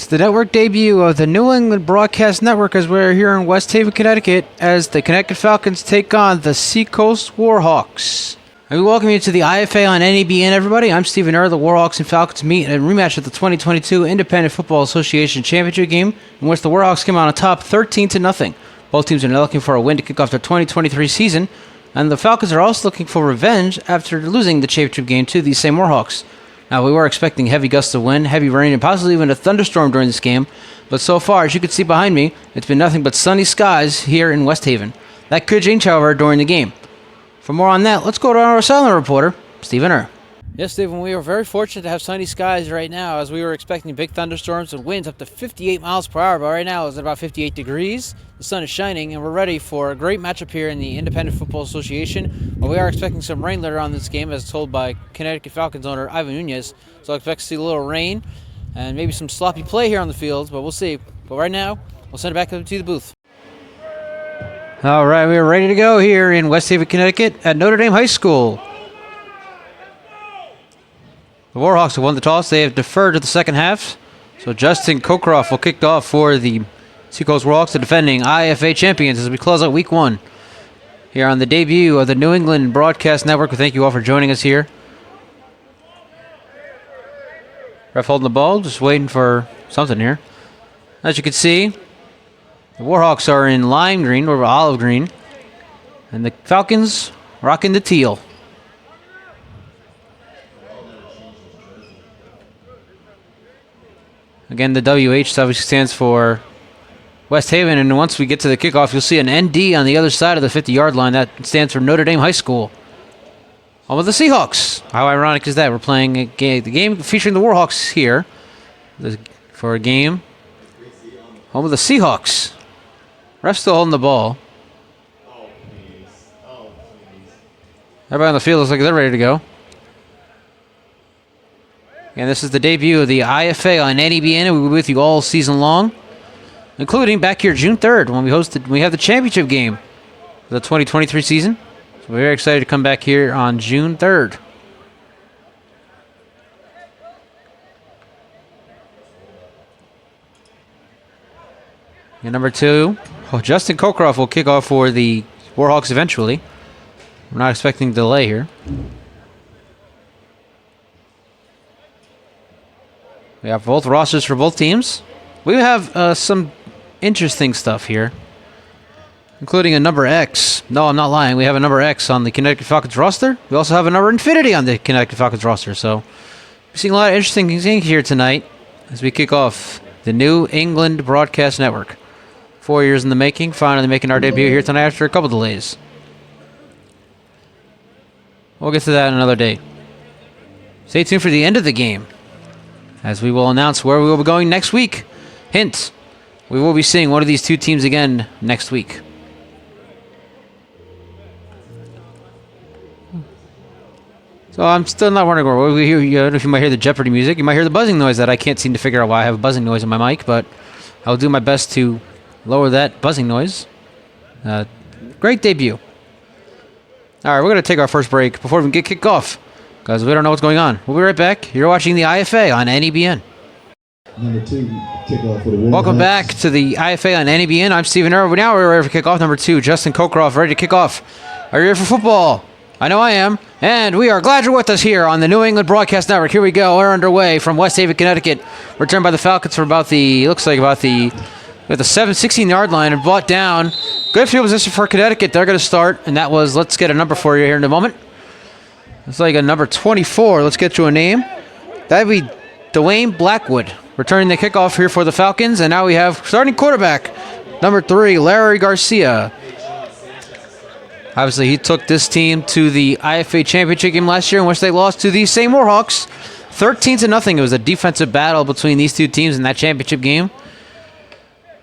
the network debut of the New England Broadcast Network as we're here in West Haven, Connecticut, as the Connecticut Falcons take on the Seacoast Warhawks. We welcome you to the IFA on NEBN, everybody. I'm Stephen Err. The Warhawks and Falcons meet in a rematch of the 2022 Independent Football Association Championship game, in which the Warhawks came out on top 13-0. Both teams are now looking for a win to kick off their 2023 season, and the Falcons are also looking for revenge after losing the championship game to these same Warhawks. Now, we were expecting heavy gusts of wind, heavy rain, and possibly even a thunderstorm during this game, but so far, as you can see behind me, it's been nothing but sunny skies here in West Haven. That could change, however, during the game. For more on that, let's go to our silent reporter, Stephen Err. Yes, Stephen, we are very fortunate to have sunny skies right now, as we were expecting big thunderstorms and winds up to 58 miles per hour, but right now it's at about 58 degrees. The sun is shining, and we're ready for a great matchup here in the Independent Football Association. But we are expecting some rain later on in this game, as told by Connecticut Falcons owner Ivan Nunez. So I expect to see a little rain and maybe some sloppy play here on the field, but we'll see. But right now, we'll send it back up to the booth. All right, we are ready to go here in West Haven, Connecticut at Notre Dame High School. The Warhawks have won the toss. They have deferred to the second half. So Justin Cockcroft will kick off for the Seacoast Warhawks, the defending IFA champions, as we close out week one here on the debut of the New England Broadcast Network. We thank you all for joining us here. Ref holding the ball, just waiting for something here. As you can see, the Warhawks are in lime green or olive green, and the Falcons rocking the teal. Again, the WH obviously stands for West Haven, and once we get to the kickoff, you'll see an ND on the other side of the 50-yard line. That stands for Notre Dame High School. Home of the Seahawks. How ironic is that? We're playing the game featuring the Warhawks here for a game. Home of the Seahawks. Ref's still holding the ball. Everybody on the field looks like they're ready to go. And this is the debut of the IFA on NEBN. We'll be with you all season long, including back here June 3rd when we have the championship game of the 2023 season. So we're very excited to come back here on June 3rd. And number 2, Justin Cockcroft will kick off for the Warhawks eventually. We're not expecting a delay here. We have both rosters for both teams. We have some interesting stuff here, including a number X. No, I'm not lying. We have a number X on the Connecticut Falcons roster. We also have a number Infinity on the Connecticut Falcons roster. So we're seeing a lot of interesting things here tonight as we kick off the New England Broadcast Network. 4 years in the making, finally making our debut here tonight after a couple delays. We'll get to that another day. Stay tuned for the end of the game, as we will announce where we will be going next week. Hint, we will be seeing one of these two teams again next week. So I'm still not wondering where we hear. I don't know if you might hear the Jeopardy music. You might hear the buzzing noise that I can't seem to figure out why I have a buzzing noise in my mic, but I'll do my best to lower that buzzing noise. Great debut. All right, we're going to take our first break before we get kicked off, because we don't know what's going on. We'll be right back. You're watching the IFA on NEBN. Number 2, kickoff for the Warhawks. Welcome back to the IFA on NEBN. I'm Stephen Err. Now we're ready for kickoff. Number 2, Justin Cockcroft, ready to kick off. Are you ready for football? I know I am. And we are glad you're with us here on the New England Broadcast Network. Here we go. We're underway from West Haven, Connecticut. Returned by the Falcons from about the 16-yard line and brought down. Good field position for Connecticut. They're going to start, and that was, let's get a number for you here in a moment. It's like a number 24. Let's get you a name. That'd be Dwayne Blackwood, returning the kickoff here for the Falcons. And now we have starting quarterback, number 3, Larry Garcia. Obviously, he took this team to the IFA championship game last year, in which they lost to the same Warhawks, 13-0. It was a defensive battle between these two teams in that championship game.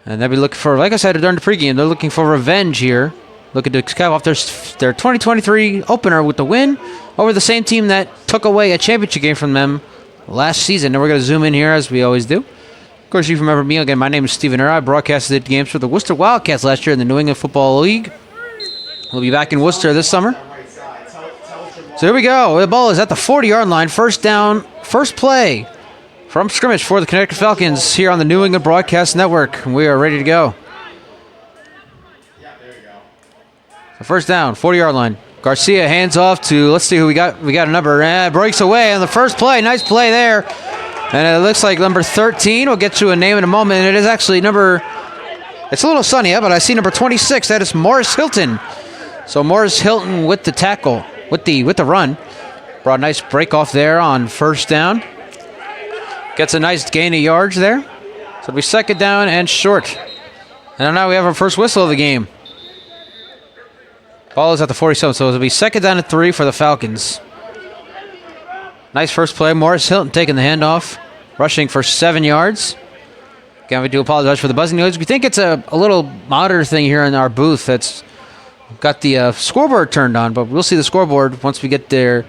And they'll be looking for, like I said during the pregame, they're looking for revenge here. Looking to cap off their 2023 opener with the win over the same team that took away a championship game from them last season. And we're going to zoom in here as we always do. Of course, you remember me. Again, my name is Stephen Err. I broadcasted games for the Worcester Wildcats last year in the New England Football League. We'll be back in Worcester this summer. So here we go. The ball is at the 40-yard line. First down, first play From scrimmage for the Connecticut Falcons here on the New England Broadcast Network. We are ready to go. So first down, 40-yard line. Garcia hands off to, let's see who we got. We got a number. Breaks away on the first play. Nice play there. And it looks like number 13. We'll get to a name in a moment. And it is actually it's a little sunny, but I see number 26. That is Morris Hilton. So Morris Hilton with the tackle, with the run. Brought a nice break off there on first down. Gets a nice gain of yards there. So it'll be second down and short. And now we have our first whistle of the game. Ball is at the 47, so it'll be second down and 3 for the Falcons. Nice first play. Morris Hilton taking the handoff, rushing for 7 yards. Again, we do apologize for the buzzing noise. We think it's a little monitor thing here in our booth that's got the scoreboard turned on, but we'll see the scoreboard once we get there.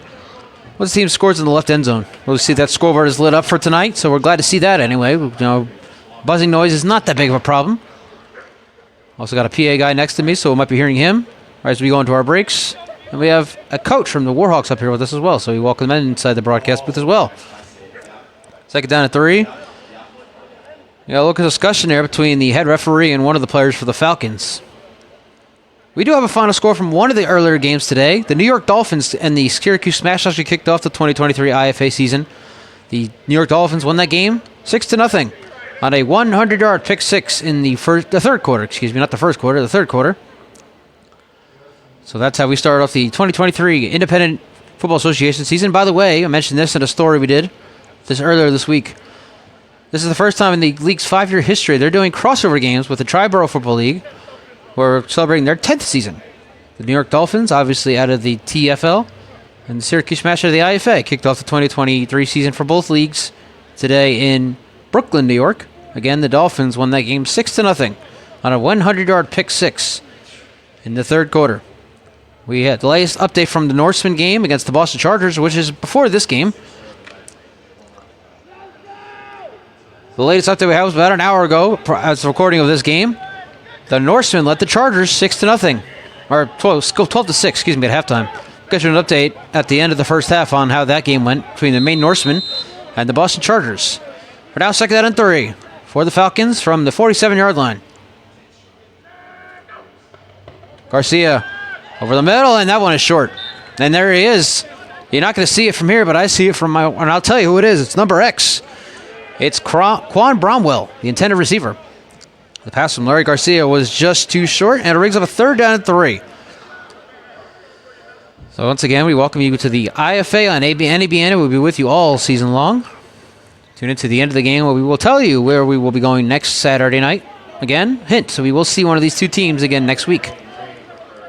Once the team scores in the left end zone. We'll see that scoreboard is lit up for tonight, so we're glad to see that anyway. You know, buzzing noise is not that big of a problem. Also got a PA guy next to me, so we might be hearing him as we go into our breaks. And we have a coach from the Warhawks up here with us as well, so we welcome them inside the broadcast booth as well. Second down at 3. You got a little discussion there between the head referee and one of the players for the Falcons. We do have a final score from one of the earlier games today. The New York Dolphins and the Syracuse Smash actually kicked off the 2023 IFA season. The New York Dolphins won that game 6-0 on a 100-yard pick six in the third quarter. Excuse me, not the first quarter, the third quarter. So that's how we started off the 2023 Independent Football Association season. By the way, I mentioned this in a story we did earlier this week. This is the first time in the league's 5-year history they're doing crossover games with the Tri-Borough Football League. We're celebrating their 10th season. The New York Dolphins, obviously out of the TFL, and the Syracuse Smash out of the IFA, kicked off the 2023 season for both leagues today in Brooklyn, New York. Again, the Dolphins won that game 6-0 on a 100-yard pick six in the third quarter. We had the latest update from the Norseman game against the Boston Chargers, which is before this game. The latest update we had was about an hour ago, as the recording of this game. The Norsemen led the Chargers 6-0, or 12-6, excuse me, at halftime. Get you an update at the end of the first half on how that game went between the Maine Norsemen and the Boston Chargers. We're now second down and 3 for the Falcons from the 47-yard line. Garcia over the middle, and that one is short. And there he is. You're not going to see it from here, but I see it from and I'll tell you who it is. It's number X. It's Quan Bromwell, the intended receiver. The pass from Larry Garcia was just too short, and it brings up a third down and 3. So once again, we welcome you to the IFA on NABN. We'll be with you all season long. Tune in to the end of the game where we will tell you where we will be going next Saturday night. Again, hint, so we will see one of these two teams again next week.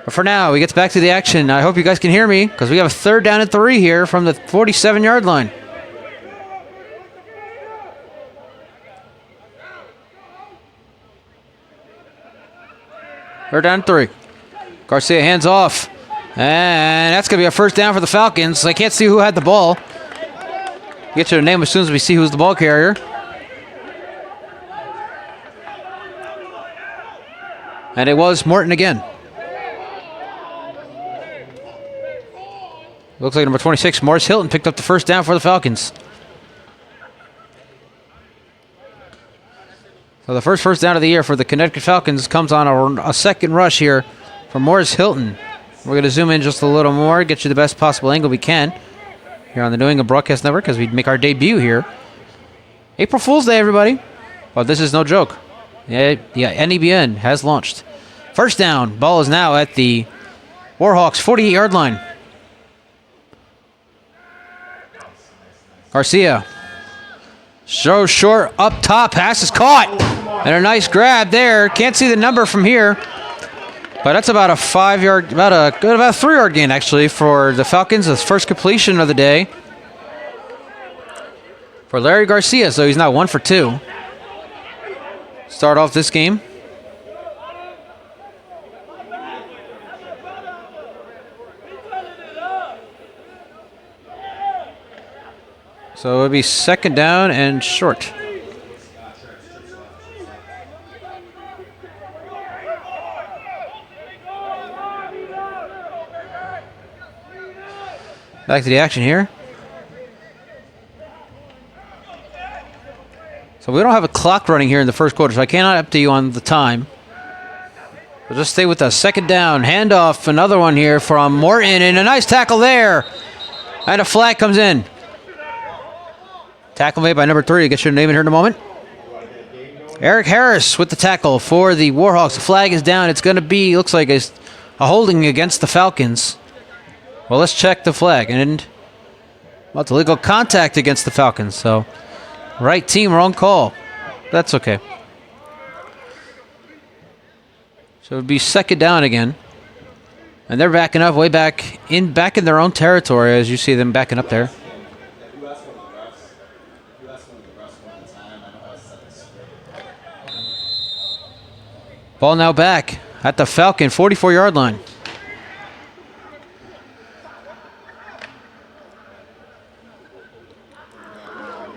But for now, we get back to the action. I hope you guys can hear me, because we have a third down and 3 here from the 47-yard line. Third down and 3. Garcia hands off. And that's going to be a first down for the Falcons. I can't see who had the ball. Get you the name as soon as we see who's the ball carrier. And it was Morton again. Looks like number 26, Morris Hilton, picked up the first down for the Falcons. So the first down of the year for the Connecticut Falcons comes on a second rush here from Morris Hilton. We're going to zoom in just a little more, get you the best possible angle we can here on the New England Broadcast Network as we make our debut here. April Fool's Day, everybody. But this is no joke. Yeah, NEBN has launched. First down. Ball is now at the Warhawks 48-yard line. Garcia. So short up top. Pass is caught. And a nice grab there. Can't see the number from here. But that's about a 5-yard, about a 3-yard gain actually for the Falcons. The first completion of the day for Larry Garcia. So he's now 1 for 2. Start off this game. So it'll be second down and short. Back to the action here. So we don't have a clock running here in the first quarter, so I cannot update you on the time. We'll just stay with us. Second down, handoff, another one here from Morton, and a nice tackle there. And a flag comes in. Tackle made by number 3. I'll get your name in here in a moment. Eric Harris with the tackle for the Warhawks. The flag is down. It's going to be, looks like a holding against the Falcons. Well, let's check the flag. And well, it's illegal contact against the Falcons. So, right team, wrong call. That's okay. So it would be second down again. And they're backing up way back in their own territory as you see them backing up there. Ball now back at the Falcon 44-yard line.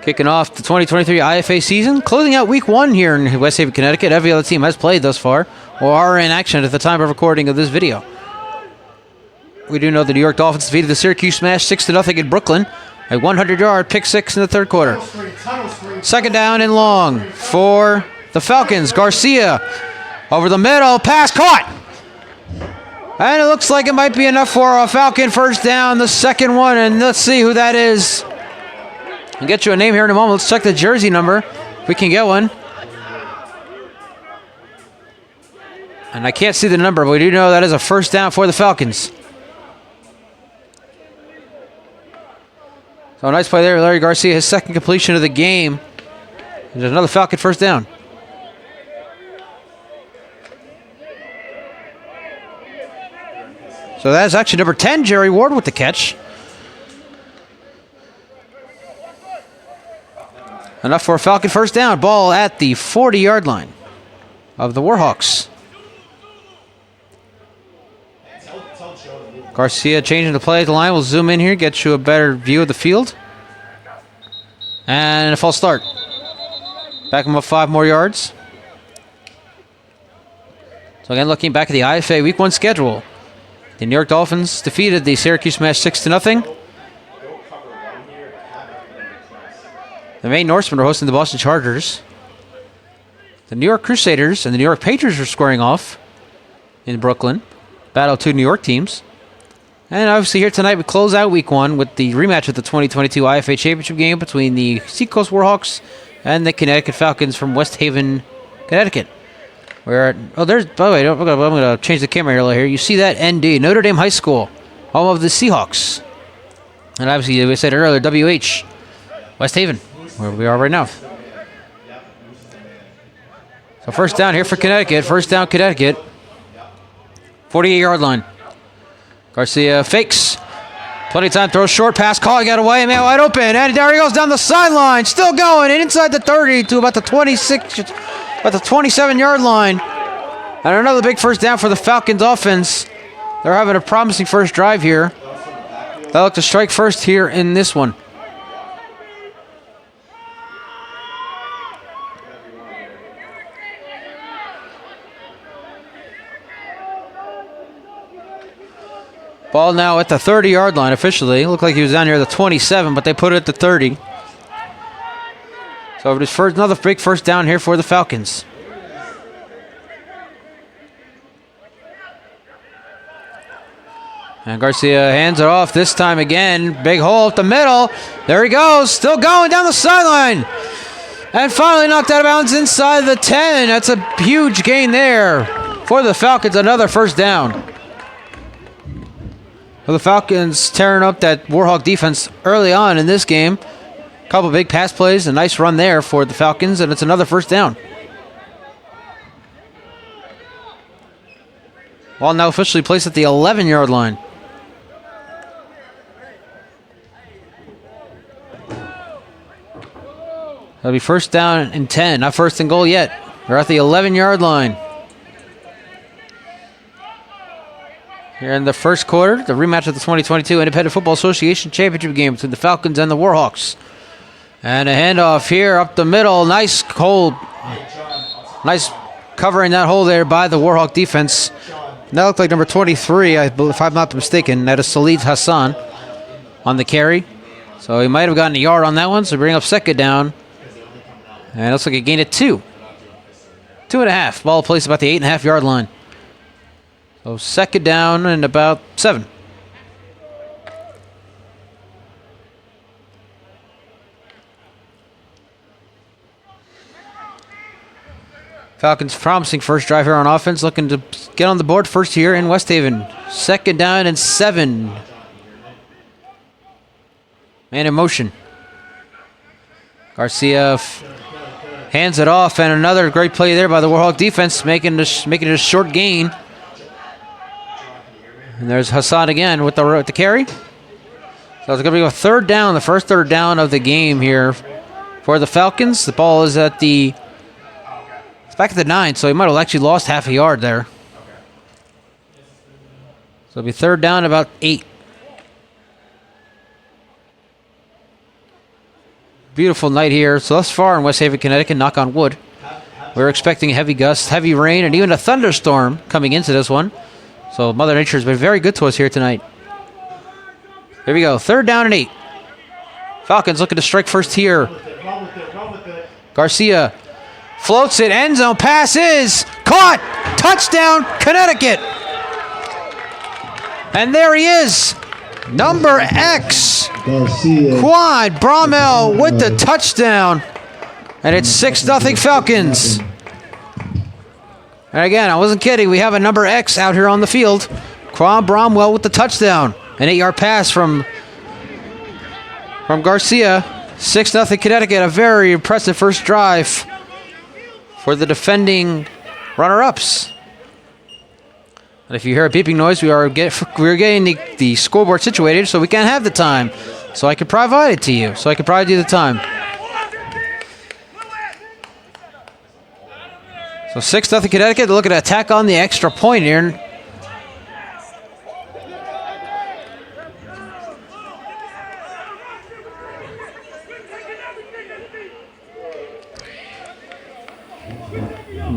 Kicking off the 2023 IFA season, closing out week 1 here in West Haven, Connecticut. Every other team has played thus far or are in action at the time of recording of this video. We do know the New York Dolphins defeated the Syracuse Smash 6-0 in Brooklyn. A 100-yard pick 6 in the third quarter. Second down and long for the Falcons. Garcia over the middle, pass caught. And it looks like it might be enough for a Falcon first down, the second one, and let's see who that is. I'll get you a name here in a moment. Let's check the jersey number, if we can get one. And I can't see the number, but we do know that is a first down for the Falcons. So nice play there, Larry Garcia, his second completion of the game. There's another Falcon first down. So that's actually number 10, Jerry Ward with the catch. Enough for a Falcon first down. Ball at the 40-yard line of the Warhawks. Garcia changing the play. The line will zoom in here, get you a better view of the field. And a false start. Back him up 5 more yards. So again, looking back at the IFA Week 1 schedule. The New York Dolphins defeated the Syracuse Smash 6-0. The Maine Norsemen are hosting the Boston Chargers. The New York Crusaders and the New York Patriots are squaring off in Brooklyn. Battle of 2 New York teams. And obviously here tonight we close out Week 1 with the rematch of the 2022 IFA Championship game between the Seacoast Warhawks and the Connecticut Falcons from West Haven, Connecticut. By the way, I'm going to change the camera here a little here. You see that ND, Notre Dame High School, home of the Seahawks. And obviously, we said earlier, WH, West Haven, where we are right now. So first down here for Connecticut. First down, Connecticut. 48-yard line. Garcia fakes. Plenty of time, throws short, pass, call, got away, man wide open. And there he goes down the sideline, still going, and inside the 30 to about the 26, about the 27-yard line. And another big first down for the Falcons offense. They're having a promising first drive here. They'll look to strike first here in this one. Ball now at the 30-yard line officially. Looked like he was down here at the 27, but they put it at the 30. So it is another big first down here for the Falcons. And Garcia hands it off this time again. Big hole up the middle. There he goes. Still going down the sideline. And finally knocked out of bounds inside the 10. That's a huge gain there for the Falcons. Another first down. Well, the Falcons tearing up that Warhawk defense early on in this game. A couple big pass plays, a nice run there for the Falcons, and it's another first down. Ball now officially placed at the 11-yard line. That'll be first down and 10, not first and goal yet. We're at the 11-yard line. Here in the first quarter, the rematch of the 2022 Independent Football Association Championship game between the Falcons and the Warhawks. And a handoff here up the middle. Nice hold. Nice covering that hole there by the Warhawk defense. That looked like number 23, if I'm not mistaken. That is Salid Hassan on the carry. So he might have gotten a yard on that one. So bring up second down And it looks like a gain of 2. 2.5. Ball placed about the 8.5-yard line. So second down and about 7. Falcons promising first drive here on offense, looking to get on the board first here in West Haven. Second down and 7. Man in motion. Garcia hands it off, and another great play there by the Warhawk defense, making it a short gain. And there's Hassan again with the carry. So it's going to be a third down, the first third down of the game here for the Falcons. The ball is at the... back at the 9, so he might have actually lost half a yard there. So it'll be third down about 8. Beautiful night here. So thus far in West Haven, Connecticut, knock on wood. We're expecting heavy gusts, heavy rain, and even a thunderstorm coming into this one. So Mother Nature has been very good to us here tonight. Here we go, third down and 8. Falcons looking to strike first here. Garcia floats it, end zone, pass is caught! Touchdown, Connecticut! And there he is, number X, Garcia. Quan Bromell with the touchdown. And it's 6-0 Falcons. And again, I wasn't kidding, we have a number X out here on the field. Quan Bromwell with the touchdown. An 8-yard pass from Garcia. 6-0 Connecticut, a very impressive first drive for the defending runner-ups. And if you hear a beeping noise, we're getting the scoreboard situated so we can have the time. So I can provide it to you. So I can provide you the time. So 6-0 Connecticut. Looking to attack on the extra point here.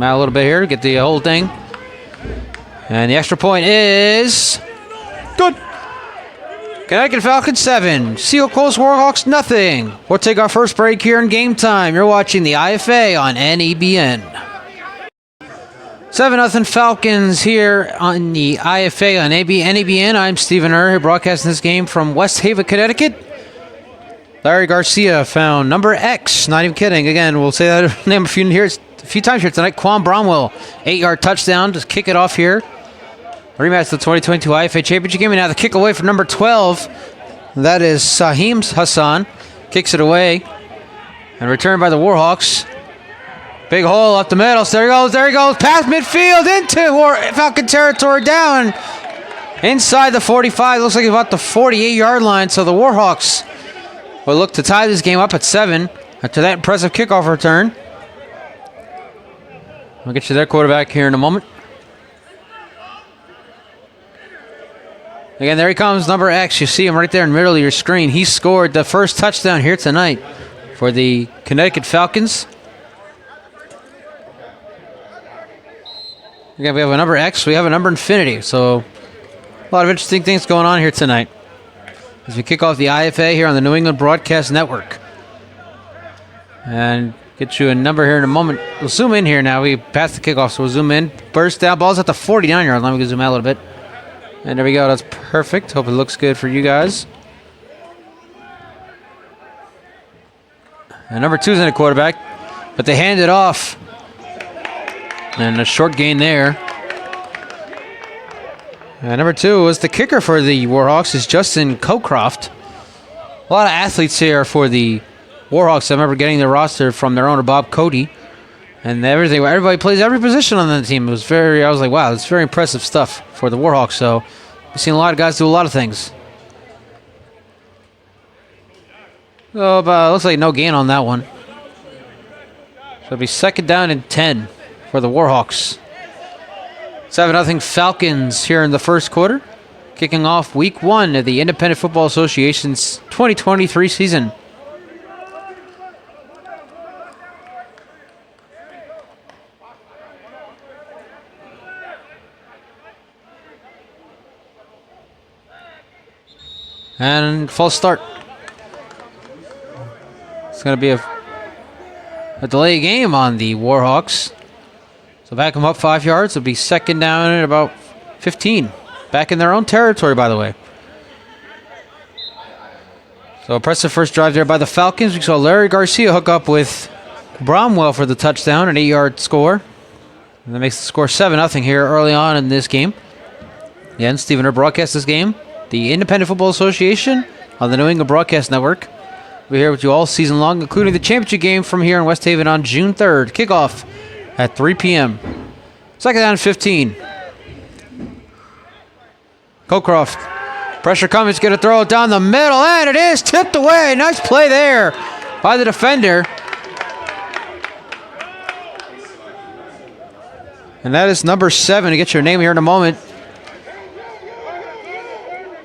Out a little bit here to get the whole thing. And the extra point is good. Connecticut Falcons 7, Seacoast Warhawks nothing. We'll take our first break here in game time. You're watching the IFA on NEBN. 7-0 Falcons here on the IFA on NEBN. I'm Stephen Err, broadcasting this game from West Haven, Connecticut. Larry Garcia found number X. Not even kidding. Again, we'll say that name a few times here tonight. Quan Bromwell, 8-yard touchdown. Just kick it off here. Rematch the 2022 IFA Championship game. And now the kick away from number 12. That is Saheem Hassan. Kicks it away. And returned by the Warhawks. Big hole up the middle. So there he goes. Past midfield into Falcon territory down. Inside the 45. Looks like about the 48-yard line. So the Warhawks will look to tie this game up at 7 after that impressive kickoff return. We'll get you their quarterback here in a moment. Again, there he comes, number X. You see him right there in the middle of your screen. He scored the first touchdown here tonight for the Connecticut Falcons. Again, we have a number X. We have a number Infinity. So a lot of interesting things going on here tonight as we kick off the IFA here on the New England Broadcast Network. And get you a number here in a moment. We'll zoom in here now. We passed the kickoff, so we'll zoom in. Burst down. Ball's at the 49-yard line. We can zoom out a little bit. And there we go. That's perfect. Hope it looks good for you guys. And number 2's in a quarterback, but they hand it off. And a short gain there. And number 2 was the kicker for the Warhawks is Justin Cocroft. A lot of athletes here for the Warhawks. I remember getting their roster from their owner, Bob Cody. And everybody plays every position on the team. I was like, wow, it's very impressive stuff for the Warhawks. So we've seen a lot of guys do a lot of things. So looks like no gain on that one. So it'll be second down and 10 for the Warhawks. 7-0 Falcons here in the first quarter. Kicking off week 1 of the Independent Football Association's 2023 season. And false start. It's going to be a delay game on the Warhawks. So back them up 5 yards. It'll be second down at about 15. Back in their own territory, by the way. So impressive first drive there by the Falcons. We saw Larry Garcia hook up with Bromwell for the touchdown, an 8-yard score. And that makes the score 7-0 here early on in this game. Again, Stephen Herr broadcasts this game. The Independent Football Association on the New England Broadcast Network. We're here with you all season long, including the championship game from here in West Haven on June 3rd. Kickoff at 3 p.m. Second down and 15. Cocroft. Pressure coming. He's going to throw it down the middle, and it is tipped away. Nice play there by the defender. And that is number 7. To get your name here in a moment.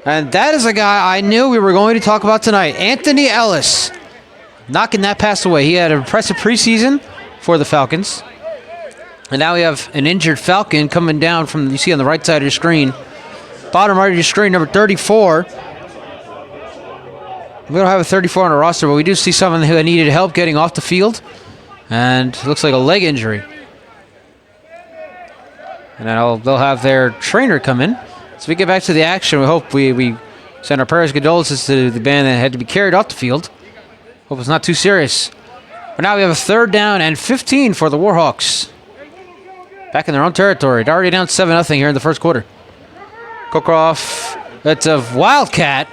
And that is a guy I knew we were going to talk about tonight. Anthony Ellis. Knocking that pass away. He had an impressive preseason for the Falcons. And now we have an injured Falcon coming down from, you see on the right side of your screen. Bottom right of your screen, number 34. We don't have a 34 on the roster, but we do see someone who needed help getting off the field. And it looks like a leg injury. And then they'll have their trainer come in. So we get back to the action. We hope we send our prayers and condolences to the band that had to be carried off the field. Hope it's not too serious. But now we have a third down and 15 for the Warhawks. Back in their own territory. They're already down 7-0 here in the first quarter. Cocroft, that's a Wildcat.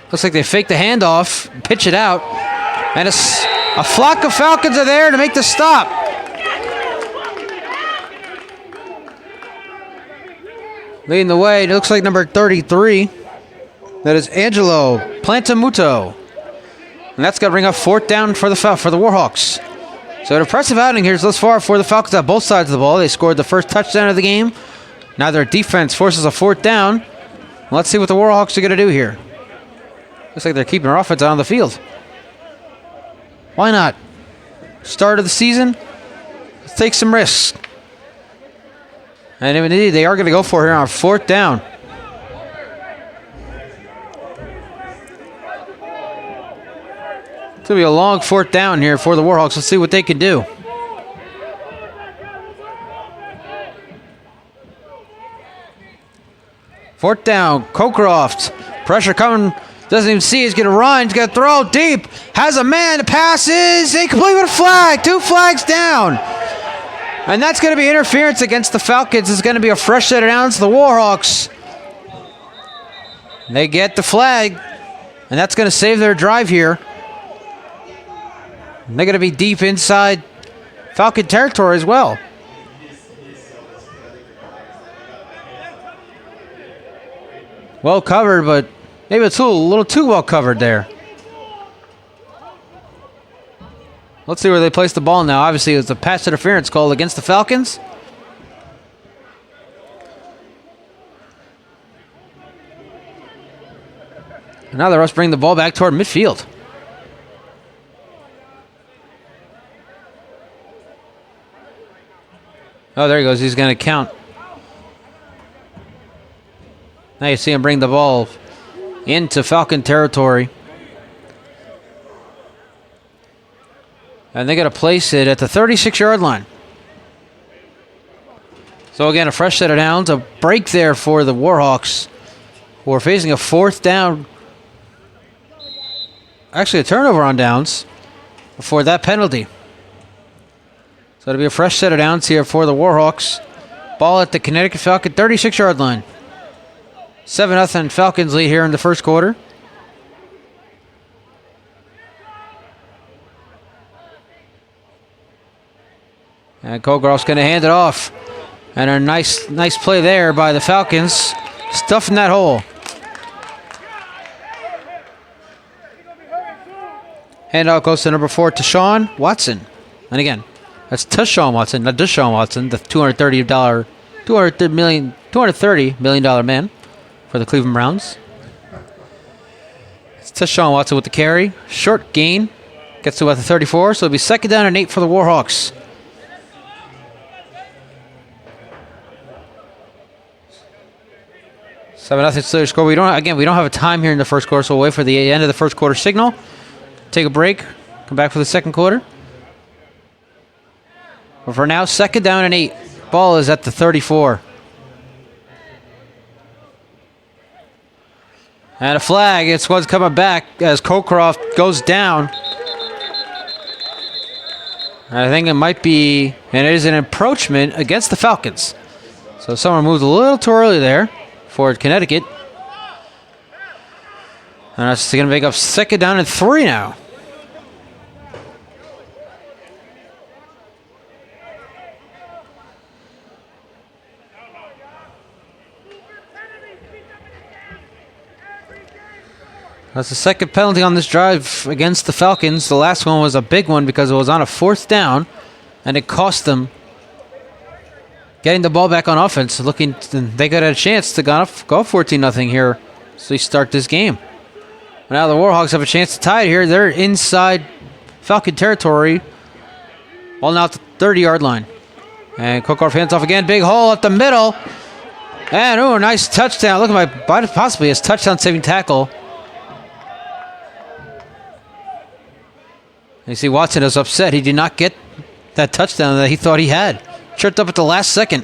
Looks like they faked the handoff, pitch it out. And a flock of Falcons are there to make the stop. Leading the way, it looks like number 33. That is Angelo Plantamuto. And that's going to bring up fourth down for the Warhawks. So an impressive outing here thus far for the Falcons on both sides of the ball. They scored the first touchdown of the game. Now their defense forces a fourth down. Let's see what the Warhawks are going to do here. Looks like they're keeping their offense out on the field. Why not? Start of the season. Let's take some risks. And indeed, they are going to go for it here on fourth down. It's going to be a long fourth down here for the Warhawks. Let's see what they can do. Fourth down, Cocroft. Pressure coming. Doesn't even see. He's going to run. He's going to throw deep. Has a man. Passes. Incomplete with a flag. 2 flags down. And that's going to be interference against the Falcons. It's going to be a fresh set of downs to the Warhawks. They get the flag. And that's going to save their drive here. And they're going to be deep inside Falcon territory as well. Well covered, but maybe it's a little too well covered there. Let's see where they place the ball now. Obviously, it was a pass interference call against the Falcons. And now the Russ bring the ball back toward midfield. Oh, there he goes. He's going to count. Now you see him bring the ball into Falcon territory. And they got to place it at the 36-yard line. So again, a fresh set of downs. A break there for the Warhawks, who are facing a fourth down. Actually, a turnover on downs before that penalty. So it'll be a fresh set of downs here for the Warhawks. Ball at the Connecticut Falcon 36-yard line. 7-0 Falcons lead here in the first quarter. And Kogroff's going to hand it off. And a nice play there by the Falcons. Stuffing that hole. Handoff goes to number 4, Tashawn Watson. And again, that's Tashawn Watson, not Deshaun Watson, the $230 million man for the Cleveland Browns. It's Tashawn Watson with the carry. Short gain. Gets to about the 34, so it'll be second down and 8 for the Warhawks. Nothing to score. We don't have a time here in the first quarter, so we'll wait for the end of the first quarter signal. Take a break. Come back for the second quarter. But for now, 2nd down and 8. Ball is at the 34. And a flag. It's what's coming back as Colcroft goes down. I think it might be, and it is an encroachment against the Falcons. So someone moved a little too early there for Connecticut. And that's going to make up 2nd down and 3 now. That's the 2nd penalty on this drive against the Falcons. The last one was a big one because it was on a 4th down, and it cost them getting the ball back on offense. They got a chance to go 14-0 here as we start this game. Now the Warhawks have a chance to tie it here. They're inside Falcon territory, ball now at the 30-yard line. And Colcroft hands off again. Big hole up the middle. And, nice touchdown. Look at possibly his touchdown-saving tackle. You see Watson is upset. He did not get that touchdown that he thought he had. Tripped up at the last second.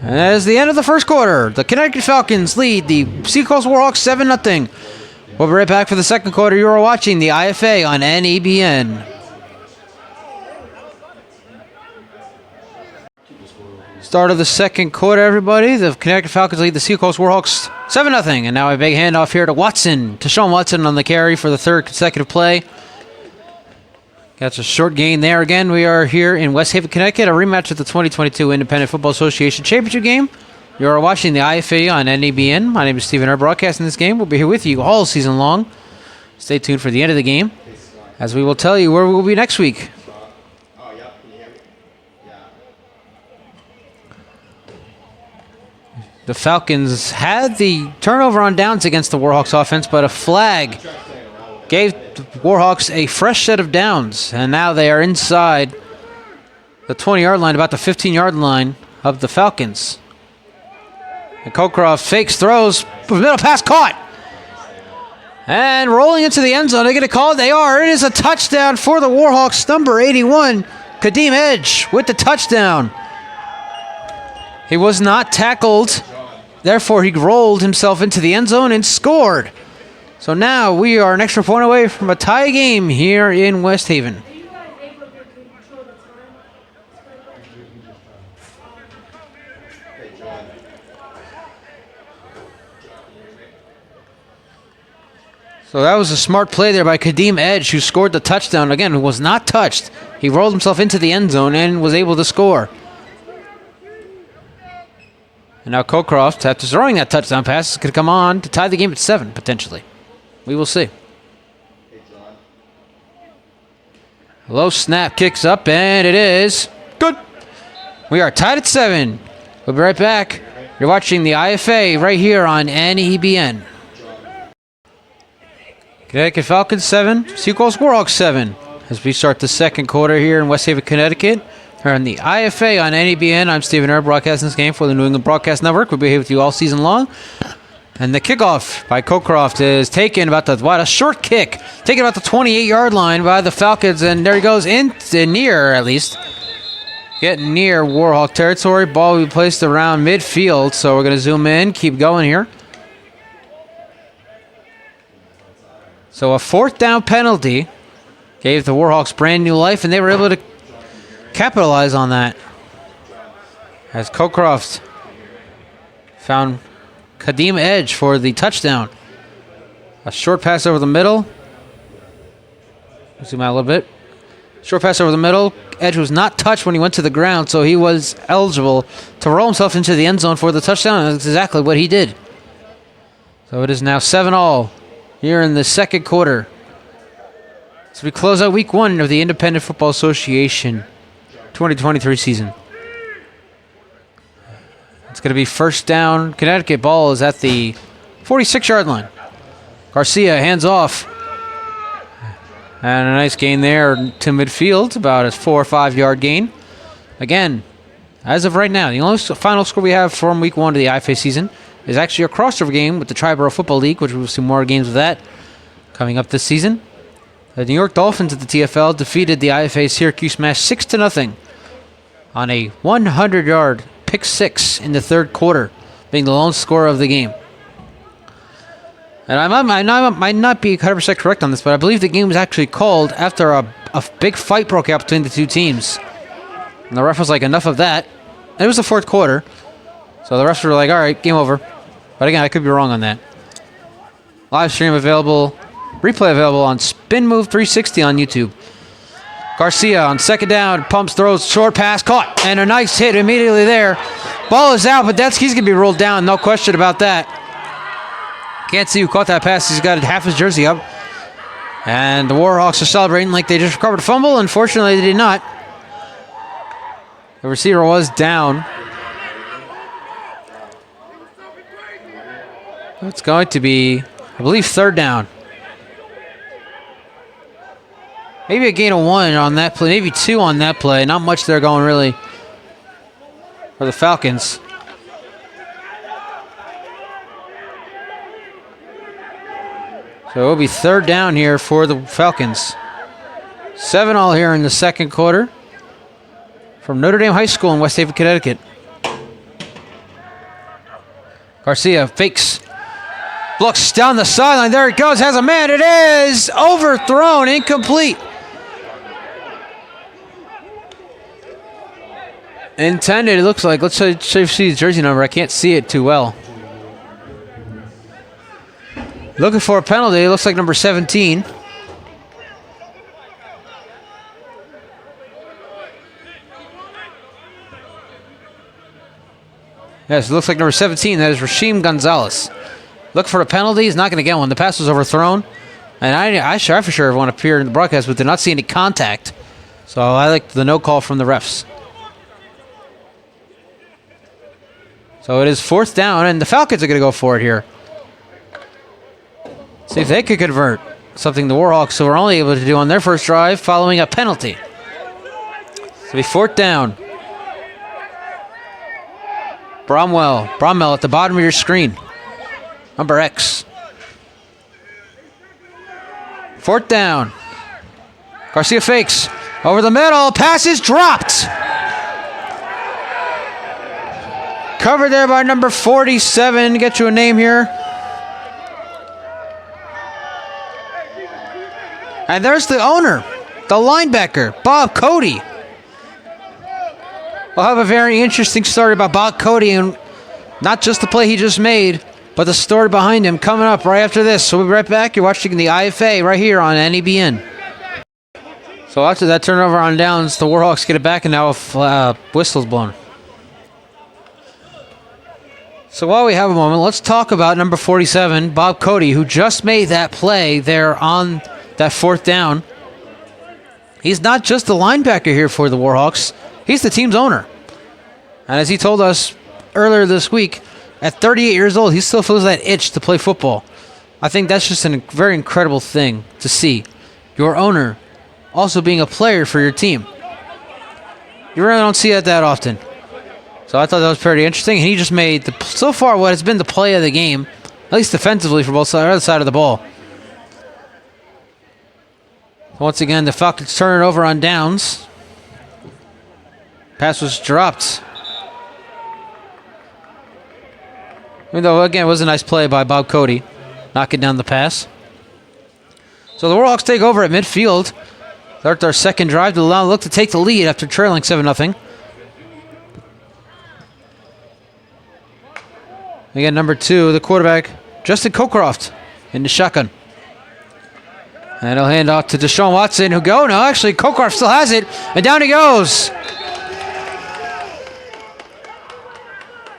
And that is the end of the first quarter. The Connecticut Falcons lead the Seacoast Warhawks 7-0. We'll be right back for the second quarter. You are watching the IFA on NEBN. Start of the second quarter, everybody. The Connecticut Falcons lead the Seacoast Warhawks 7-0. And now a big handoff here to Watson. To Sean Watson on the carry for the 3rd consecutive play. That's a short gain there. Again, we are here in West Haven, Connecticut. A rematch of the 2022 Independent Football Association Championship game. You are watching the IFA on NEBN. My name is Stephen Erb, broadcasting this game. We'll be here with you all season long. Stay tuned for the end of the game, as we will tell you where we will be next week. The Falcons had the turnover on downs against the Warhawks offense, but a flag gave the Warhawks a fresh set of downs, and now they are inside the 20-yard line, about the 15-yard line of the Falcons. And Colcroft fakes, throws, middle pass caught. And rolling into the end zone, they get a call. They are. It is a touchdown for the Warhawks, number 81, Kadeem Edge with the touchdown. He was not tackled. Therefore, he rolled himself into the end zone and scored. So now we are an extra point away from a tie game here in West Haven. So that was a smart play there by Kadeem Edge, who scored the touchdown. Again, who was not touched. He rolled himself into the end zone and was able to score. And now Colcroft, after throwing that touchdown pass, is going to come on to tie the game at 7, potentially. We will see. Low snap, kicks up, and it is good. We are tied at 7. We'll be right back. You're watching the IFA right here on NEBN. Connecticut Falcons 7, Seacoast Warhawks 7. As we start the second quarter here in West Haven, Connecticut. Here on the IFA on NEBN, I'm Stephen Erb, broadcasting this game for the New England Broadcast Network. We'll be here with you all season long. And the kickoff by Colcroft is taken about a short kick, taken about the 28-yard line by the Falcons, and there he goes near, at least. Getting near Warhawk territory. Ball will be placed around midfield, so we're going to zoom in, keep going here. So a 4th down penalty gave the Warhawks brand new life, and they were able to capitalize on that. As Colcroft found Kadeem Edge for the touchdown. A short pass over the middle. Zoom out a little bit. Short pass over the middle. Edge was not touched when he went to the ground, so he was eligible to roll himself into the end zone for the touchdown, and that's exactly what he did. So it is now 7-all here in the second quarter. So we close out week 1 of the Independent Football Association 2023 season. It's going to be first down. Connecticut. Ball is at the 46-yard line. Garcia hands off. And a nice gain there to midfield, about a 4 or 5 yard gain. Again, as of right now, the only final score we have from week 1 of the IFA season is actually a crossover game with the Triborough Football League, which we'll see more games of that coming up this season. The New York Dolphins of the TFL defeated the IFA Syracuse Smash 6-0 on a 100-yard pick six in the third quarter, being the lone scorer of the game. And I might not be 100% correct on this, but I believe the game was actually called after a big fight broke out between the two teams. And the ref was like, enough of that. And it was the fourth quarter. So the refs were like, all right, game over. But again, I could be wrong on that. Live stream available, replay available on Spin Move 360 on YouTube. Garcia on second down, pumps, throws, short pass, caught. And a nice hit immediately there. Ball is out, but he's going to be rolled down, no question about that. Can't see who caught that pass. He's got half his jersey up. And the Warhawks are celebrating like they just recovered a fumble. Unfortunately, they did not. The receiver was down. It's going to be, I believe, third down. Maybe a gain of one on that play. Maybe two on that play. Not much there going really for the Falcons. So it will be third down here for the Falcons. 7-all here in the second quarter from Notre Dame High School in West Haven, Connecticut. Garcia fakes. Looks down the sideline. There it goes. Has a man. It is overthrown. Incomplete. Intended, it looks like. Let's see the jersey number. I can't see it too well. Looking for a penalty. It looks like number 17. Yes, it looks like number 17. That is Rasheem Gonzalez. Look for a penalty. He's not going to get one. The pass was overthrown. And I for sure want to appear in the broadcast, but did not see any contact. So I like the no call from the refs. So it is fourth down, and the Falcons are going to go for it here. See if they could convert. Something the Warhawks were only able to do on their first drive following a penalty. So be fourth down. Bromwell at the bottom of your screen. Number X. Fourth down. Garcia fakes. Over the middle. Pass is dropped. Covered there by number 47. Get you a name here. And there's the owner, the linebacker, Bob Cody. We'll have a very interesting story about Bob Cody and not just the play he just made, but the story behind him coming up right after this. So we'll be right back. You're watching the IFA right here on NEBN. So after that turnover on downs, the Warhawks get it back, and now a whistle's blown. So while we have a moment, let's talk about number 47, Bob Cody, who just made that play there on that fourth down. He's not just the linebacker here for the Warhawks. He's the team's owner. And as he told us earlier this week, at 38 years old, he still feels that itch to play football. I think that's just a very incredible thing to see. Your owner also being a player for your team. You really don't see that often. So I thought that was pretty interesting. And he just made, so far, what has been the play of the game, at least defensively for both sides, other side of the ball. Once again, the Falcons turn it over on downs. Pass was dropped. Even though, again, it was a nice play by Bob Cody, knocking down the pass. So the Warhawks take over at midfield. Start their second drive to look to take the lead after trailing 7-0. Again, number 2, the quarterback, Justin Cockcroft, in the shotgun. And he'll hand off to Deshaun Watson, who no, actually, Cockcroft still has it, and down he goes.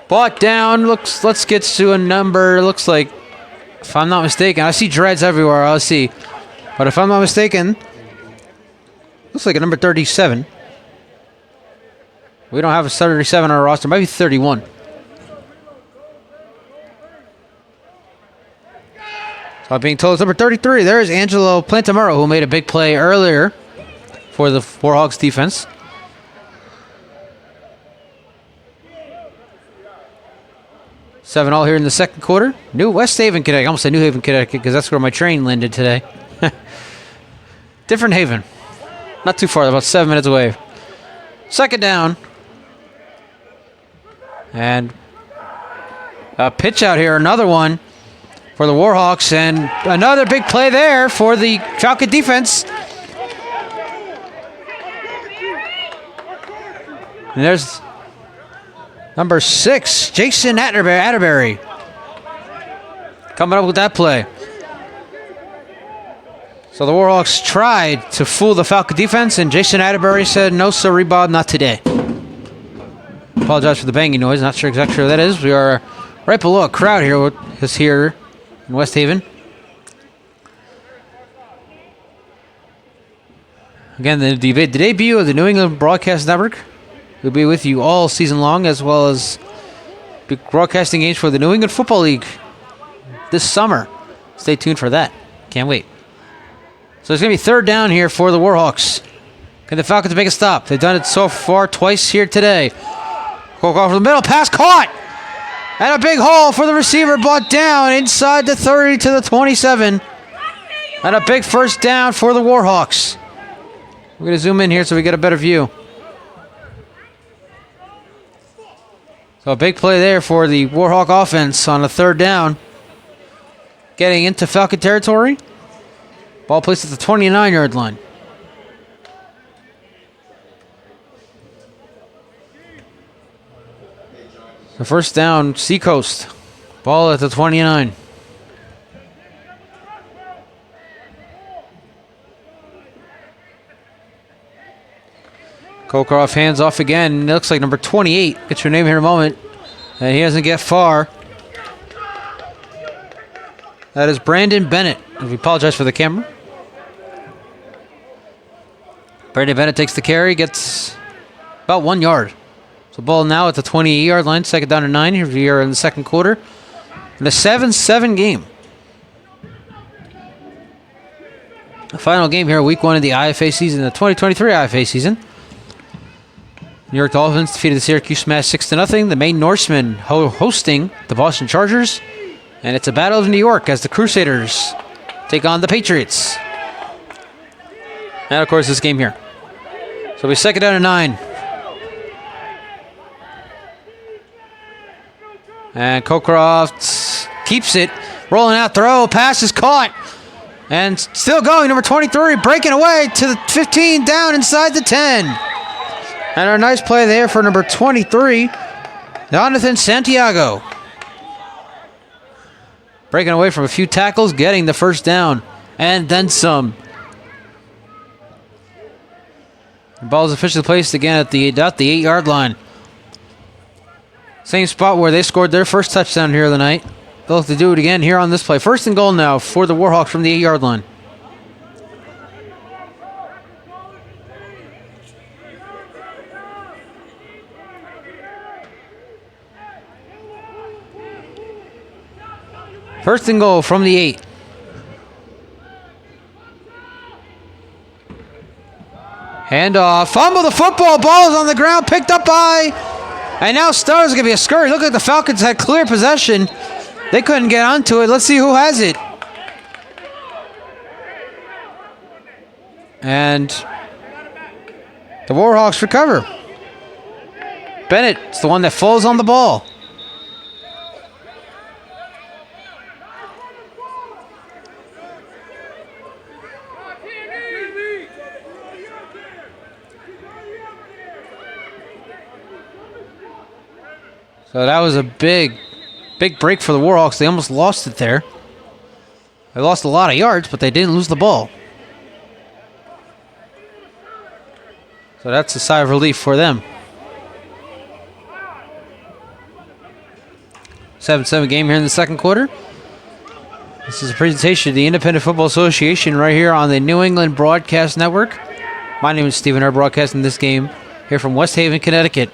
Brought down, let's get to a number, looks like, if I'm not mistaken, I see dreads everywhere, I'll see. But if I'm not mistaken, looks like a number 37. We don't have a 37 on our roster, maybe 31. So I'm being told it's number 33. There's Angelo Plantamuro, who made a big play earlier for the Warhawks defense. Seven all here in the second quarter. New West Haven, Connecticut. I almost said New Haven, Connecticut, because that's where my train landed today. Different Haven. Not too far, about 7 minutes away. Second down. And a pitch out here, another one for the Warhawks, and another big play there for the Falcon defense. And there's number 6, Jason Atterbury, coming up with that play. So the Warhawks tried to fool the Falcon defense, and Jason Atterbury said, "No, sorry, Bob, not today." Apologize for the banging noise. Not sure exactly who that is. We are right below a crowd here. Is here in West Haven. Again, the debut of the New England Broadcast Network will be with you all season long, as well as broadcasting games for the New England Football League this summer. Stay tuned for that. Can't wait. So it's going to be third down here for the Warhawks. Can the Falcons make a stop? They've done it so far twice here today. Go off the middle, pass caught! And a big hole for the receiver, brought down inside the 30 to the 27. And a big first down for the Warhawks. We're going to zoom in here so we get a better view. So a big play there for the Warhawk offense on a third down. Getting into Falcon territory. Ball placed at the 29-yard line. The first down, Seacoast. Ball at the 29. Kokoroff hands off again. It looks like number 28. Get your name here in a moment. And he doesn't get far. That is Brandon Bennett. We apologize for the camera. Brandon Bennett takes the carry, gets about 1 yard. So ball now at the 28-yard line, second down and 9 here in the second quarter. In a 7-7 game. The final game here, week 1 of the IFA season, the 2023 IFA season. New York Dolphins defeated the Syracuse Smash 6-0. The Maine Norsemen hosting the Boston Chargers. And it's a battle of New York as the Crusaders take on the Patriots. And, of course, this game here. So we second down and 9. And Kokoroff keeps it. Rolling out, throw, pass is caught. And still going, number 23, breaking away to the 15, down inside the 10. And a nice play there for number 23, Jonathan Santiago. Breaking away from a few tackles, getting the first down, and then some. The ball is officially placed again at the 8-yard line. Same spot where they scored their first touchdown here of the night. They'll have to do it again here on this play. First and goal now for the Warhawks from the 8-yard line. First and goal from the 8. Handoff. Fumble the football. Ball is on the ground. Picked up by. And now Star's going to be a scurry. Look like the Falcons had clear possession. They couldn't get onto it. Let's see who has it. And the Warhawks recover. Bennett's the one that falls on the ball. So that was a big break for the Warhawks. They almost lost it there. They lost a lot of yards, but they didn't lose the ball. So that's a sigh of relief for them. 7-7 game here in the second quarter. This is a presentation of the Independent Football Association right here on the New England Broadcast Network. My name is Stephen Herr, broadcasting this game here from West Haven, Connecticut.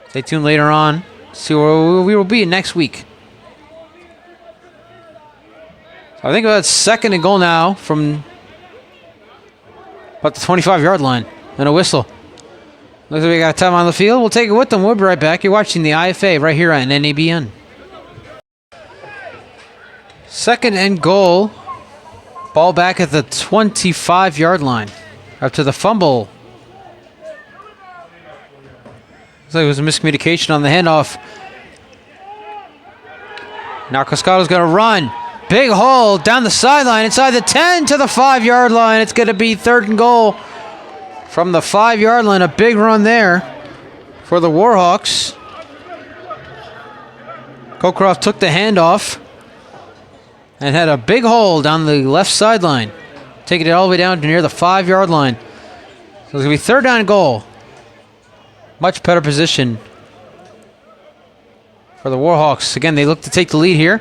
Stay tuned later on. See where we will be next week. So I think about second and goal now from about the 25-yard line. And a whistle. Looks like we got time on the field. We'll take it with them. We'll be right back. You're watching the IFA right here on NABN. Second and goal Ball back at the 25-yard line. After the fumble. Looks like it was a miscommunication on the handoff. Now Cascado's going to run. Big hole down the sideline, inside the 10 to the 5-yard line. It's going to be 3rd and goal from the 5-yard line. A big run there for the Warhawks. Cocroft took the handoff and had a big hole down the left sideline, taking it all the way down to near the 5-yard line. So it's going to be 3rd down and goal. Much better position for the Warhawks. Again, they look to take the lead here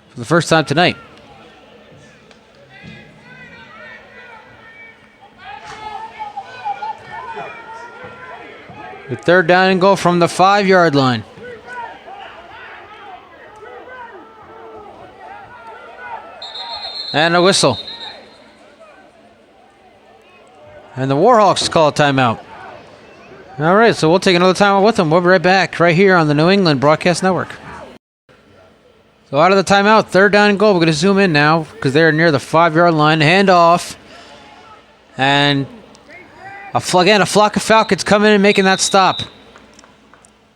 for the first time tonight. The 3rd down and goal from the 5-yard line. And a whistle. And the Warhawks call a timeout. All right, so we'll take another timeout with them. We'll be right back right here on the New England Broadcast Network. So out of the timeout, 3rd down and goal. We're going to zoom in now because they're near the 5-yard line. Handoff. And a flock of Falcons coming in and making that stop.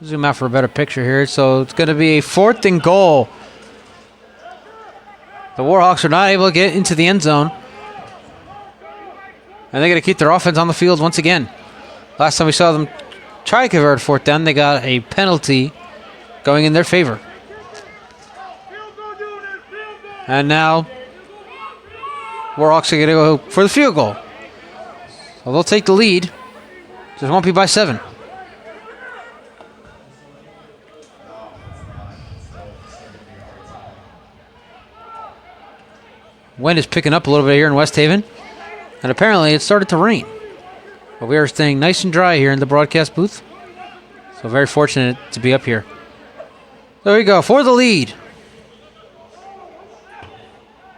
Zoom out for a better picture here. So it's going to be a 4th and goal. The Warhawks are not able to get into the end zone. And they're going to keep their offense on the field once again. Last time we saw them try to convert 4th down, they got a penalty going in their favor. And now, Warhawks are going to go for the field goal. So they'll take the lead. Just won't be by 7. Wind is picking up a little bit here in West Haven. And apparently it started to rain. But we are staying nice and dry here in the broadcast booth. So very fortunate to be up here. There we go, for the lead.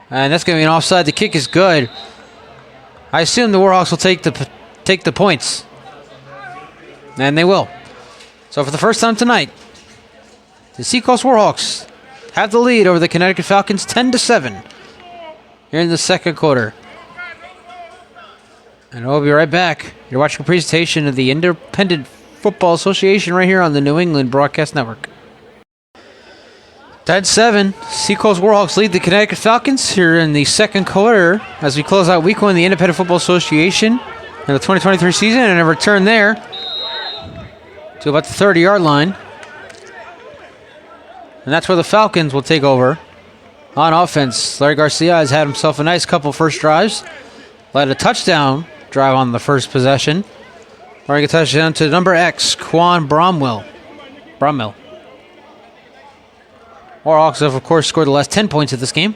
And that's going to be an offside. The kick is good. I assume the Warhawks will take the points. And they will. So for the first time tonight, the Seacoast Warhawks have the lead over the Connecticut Falcons 10-7 here in the 2nd quarter. And we'll be right back. You're watching a presentation of the Independent Football Association right here on the New England Broadcast Network. 10-7, Seacoast Warhawks lead the Connecticut Falcons here in the 2nd quarter as we close out week 1 of the Independent Football Association in the 2023 season, and a return there to about the 30-yard line. And that's where the Falcons will take over on offense. Larry Garcia has had himself a nice couple first drives. Led a touchdown drive on the first possession. Throwing a touchdown to number X, Quan Bromwell. Warhawks have, of course, scored the last 10 points of this game.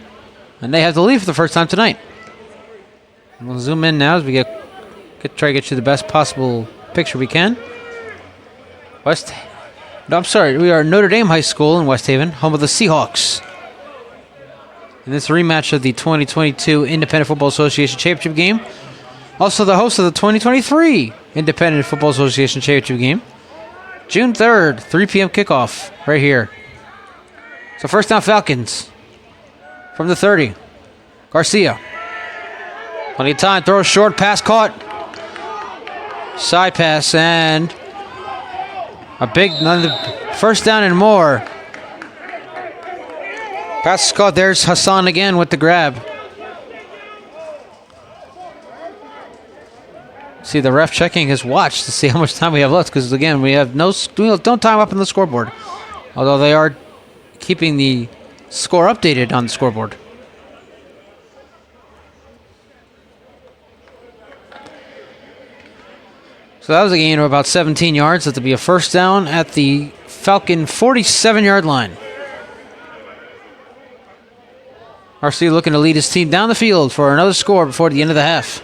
And they have the lead for the first time tonight. And we'll zoom in now as we try to get you the best possible picture we can. We are Notre Dame High School in West Haven, home of the Seahawks. In this rematch of the 2022 Independent Football Association Championship game. Also the host of the 2023 Independent Football Association Championship game. June 3rd, 3 p.m. kickoff right here. So first down Falcons from the 30. Garcia. Plenty of time, throw short, pass caught. Side pass and a big first down and more. Pass is caught. There's Hassan again with the grab. See the ref checking his watch to see how much time we have left, because again we have no time up on the scoreboard. Although they are keeping the score updated on the scoreboard. So that was a gain of about 17 yards. That'll be a first down at the Falcon 47-yard line. RC looking to lead his team down the field for another score before the end of the half.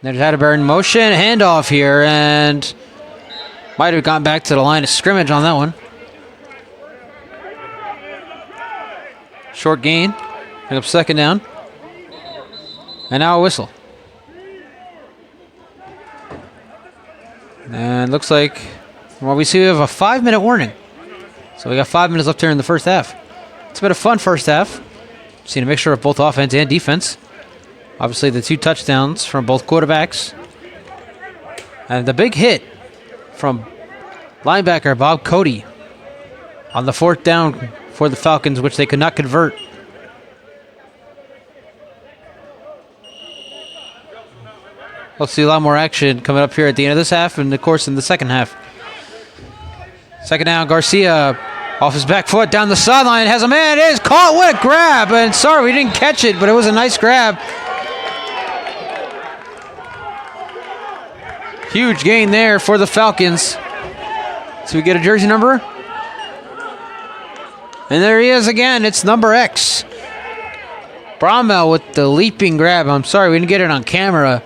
There's Atterbury in motion, handoff here, and might have gone back to the line of scrimmage on that one. Short gain, pick up 2nd down. And now a whistle. And looks like Well, we see we have a 5-minute warning. So we got 5 minutes left here in the first half. It's been a fun first half. Seen a mixture of both offense and defense. Obviously, the 2 touchdowns from both quarterbacks. And the big hit from linebacker Bob Cody on the 4th down for the Falcons, which they could not convert. We'll see a lot more action coming up here at the end of this half and, of course, in the second half. Second down, Garcia off his back foot down the sideline. Has a man. It is caught. What a grab. And sorry, we didn't catch it, but it was a nice grab. Huge gain there for the Falcons. So we get a jersey number. And there he is again. It's number X. Bromwell with the leaping grab. I'm sorry, we didn't get it on camera.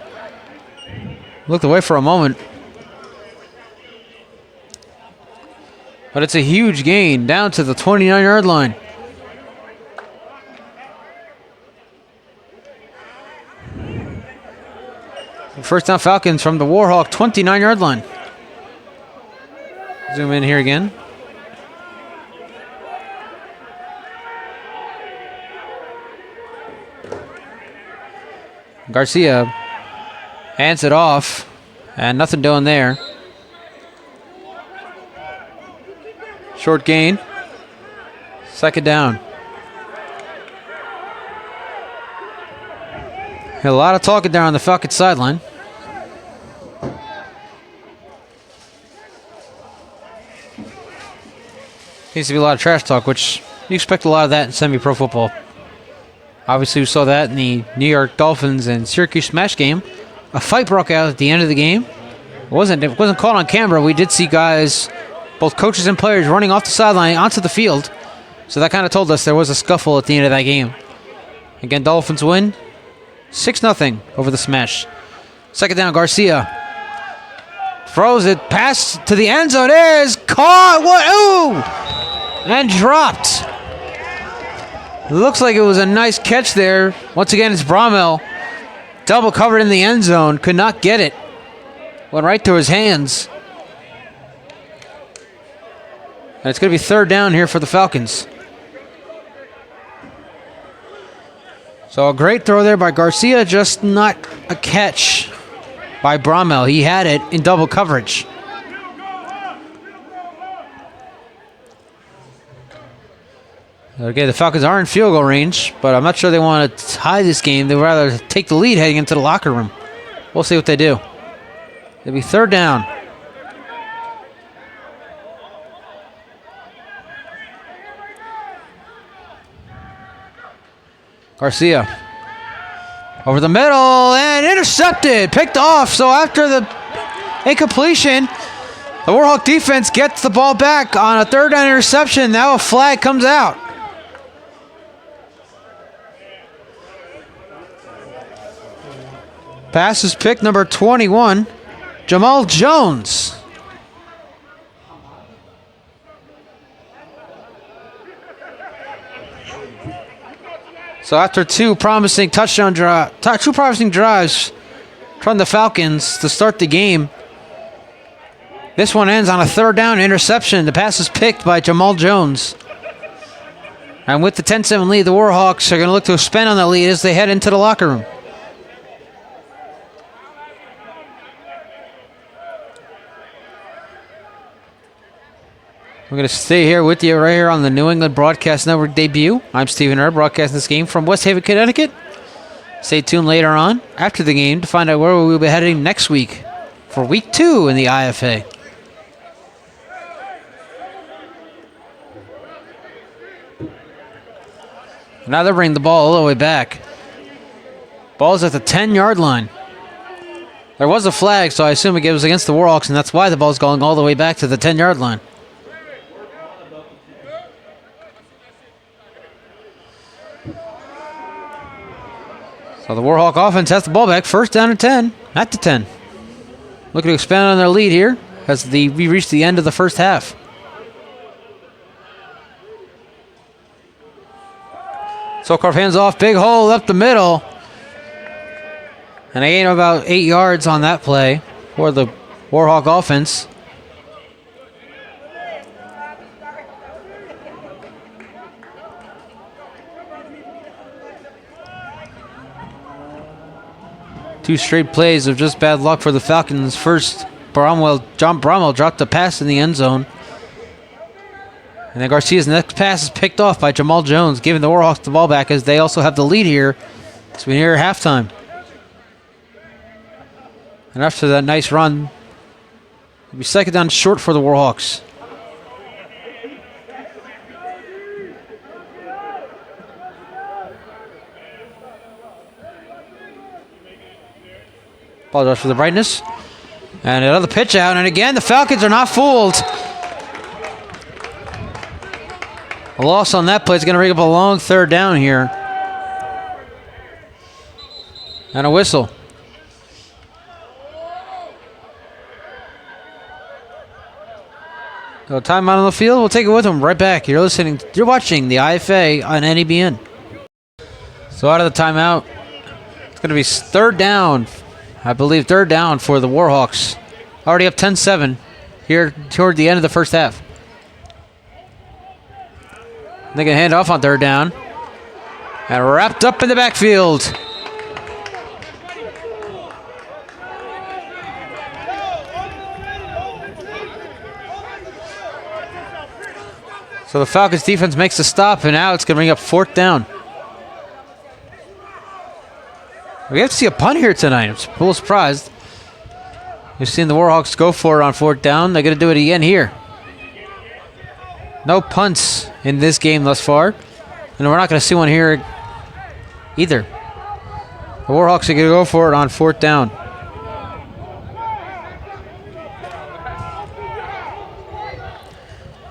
Looked away for a moment. But it's a huge gain down to the 29-yard line. First down Falcons from the Warhawk 29-yard line. Zoom in here again. Garcia hands it off, and nothing doing there. Short gain. Second down. A lot of talking there on the Falcons sideline. Seems to be a lot of trash talk, which you expect a lot of that in semi-pro football. Obviously, we saw that in the New York Dolphins and Syracuse Smash game. A fight broke out at the end of the game. It wasn't caught on camera. We did see guys, both coaches and players, running off the sideline onto the field. So that kind of told us there was a scuffle at the end of that game. Again, Dolphins win 6-0 over the Smash. Second down, Garcia throws it, pass to the end zone. It is caught. What? Ooh! And dropped. Looks like it was a nice catch there. Once again, it's Bromwell. Double covered in the end zone. Could not get it. Went right through his hands. And it's going to be third down here for the Falcons. So a great throw there by Garcia, just not a catch by Bromwell. He had it in double coverage. Okay, the Falcons are in field goal range, but I'm not sure they want to tie this game. They'd rather take the lead heading into the locker room. We'll see what they do. It'll be third down. Garcia over the middle and intercepted, picked off. So after the incompletion, the Warhawk defense gets the ball back on a third down interception. Now a flag comes out. Pass is pick number 21, Jamal Jones. So after two promising drives from the Falcons to start the game, this one ends on a third down interception. The pass is picked by Jamal Jones. And with the 10-7 lead, the Warhawks are going to look to expand on that lead as they head into the locker room. We're going to stay here with you right here on the New England Broadcast Network debut. I'm Stephen Erb, broadcasting this game from West Haven, Connecticut. Stay tuned later on after the game to find out where we will be heading next week for week 2 in the IFA. Now they're bringing the ball all the way back. Ball's at the 10-yard line. There was a flag, so I assume it was against the Warhawks, and that's why the ball's going all the way back to the 10-yard line. So the Warhawk offense has the ball back. First down and 10. At the 10. Looking to expand on their lead here as we reach the end of the first half. Sokorf hands off. Big hole up the middle. And they gain about 8 yards on that play for the Warhawk offense. 2 straight plays of just bad luck for the Falcons. First, John Bromwell dropped a pass in the end zone. And then Garcia's next pass is picked off by Jamal Jones, giving the Warhawks the ball back as they also have the lead here. So we're near halftime. And after that nice run, it'll be second down short for the Warhawks. Apologize for the brightness. And another pitch out, and again, the Falcons are not fooled. A loss on that play is going to bring up a long third down here. And a whistle. So timeout on the field. We'll take it with them right back. You're watching the IFA on NEBN. So out of the timeout, it's going to be third down. I believe third down for the Warhawks. Already up 10-7 here toward the end of the first half. They can hand off on third down. And wrapped up in the backfield. So the Falcons defense makes a stop, and now it's going to bring up fourth down. We have to see a punt here tonight. I'm a little surprised. We've seen the Warhawks go for it on fourth down. They're going to do it again here. No punts in this game thus far. And we're not going to see one here either. The Warhawks are going to go for it on fourth down.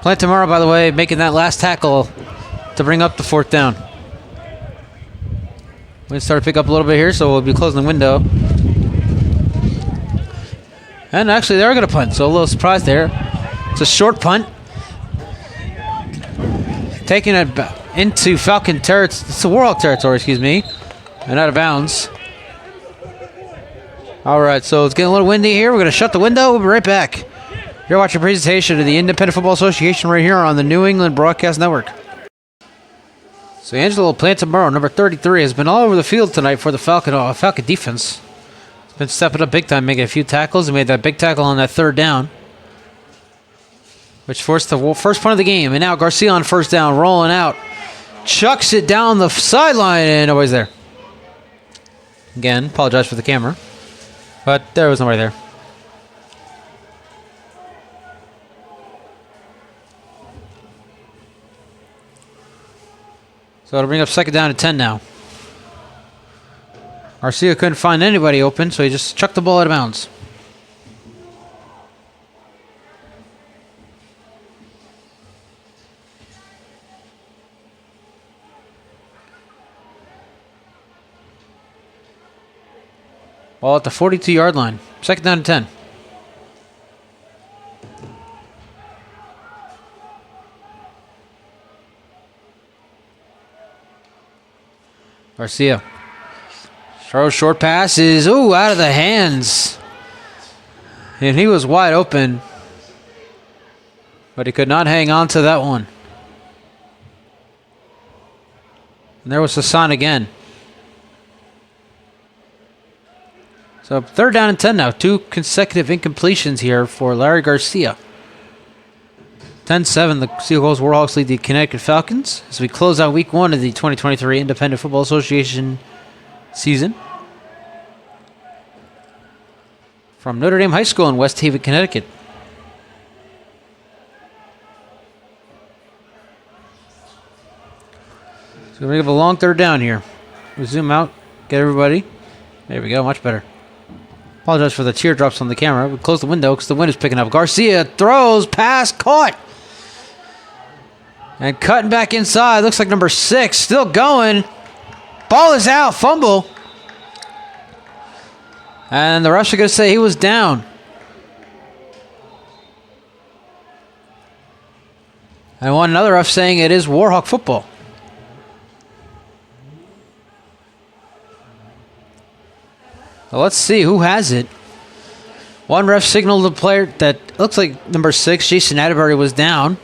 Plant tomorrow, by the way, making that last tackle to bring up the fourth down. We're going to start to pick up a little bit here, so we'll be closing the window. And actually, they're going to punt, so a little surprise there. It's a short punt. Taking it into Falcon territory. It's the Warhawk territory, excuse me. And out of bounds. All right, so it's getting a little windy here. We're going to shut the window. We'll be right back. You're watching a presentation of the Independent Football Association right here on the New England Broadcast Network. So Angelo Plantamuro, number 33, has been all over the field tonight for the Falcon defense. He's been stepping up big time, making a few tackles. He made that big tackle on that third down, which forced the first punt of the game. And now Garcia on first down, rolling out. Chucks it down the sideline, and nobody's there. Again, apologize for the camera, but there was nobody there. So it'll bring up second down at 10 now. Garcia couldn't find anybody open, so he just chucked the ball out of bounds. Ball at the 42-yard line. Second down and 10. Garcia throws short passes. Ooh, out of the hands. And he was wide open, but he could not hang on to that one. And there was Hassan again. So third down and 10 now. 2 consecutive incompletions here for Larry Garcia. 10-7, the Seacoast Warhawks lead the Connecticut Falcons as we close out week 1 of the 2023 Independent Football Association season. From Notre Dame High School in West Haven, Connecticut. So we have a long third down here. We zoom out, get everybody. There we go, much better. Apologize for the teardrops on the camera. We close the window because the wind is picking up. Garcia throws, pass, caught. And cutting back inside. Looks like number 6. Still going. Ball is out. Fumble. And the refs are going to say he was down. And another ref saying it is Warhawk football. So let's see who has it. One ref signaled the player that looks like number 6, Jason Atterbury, was down.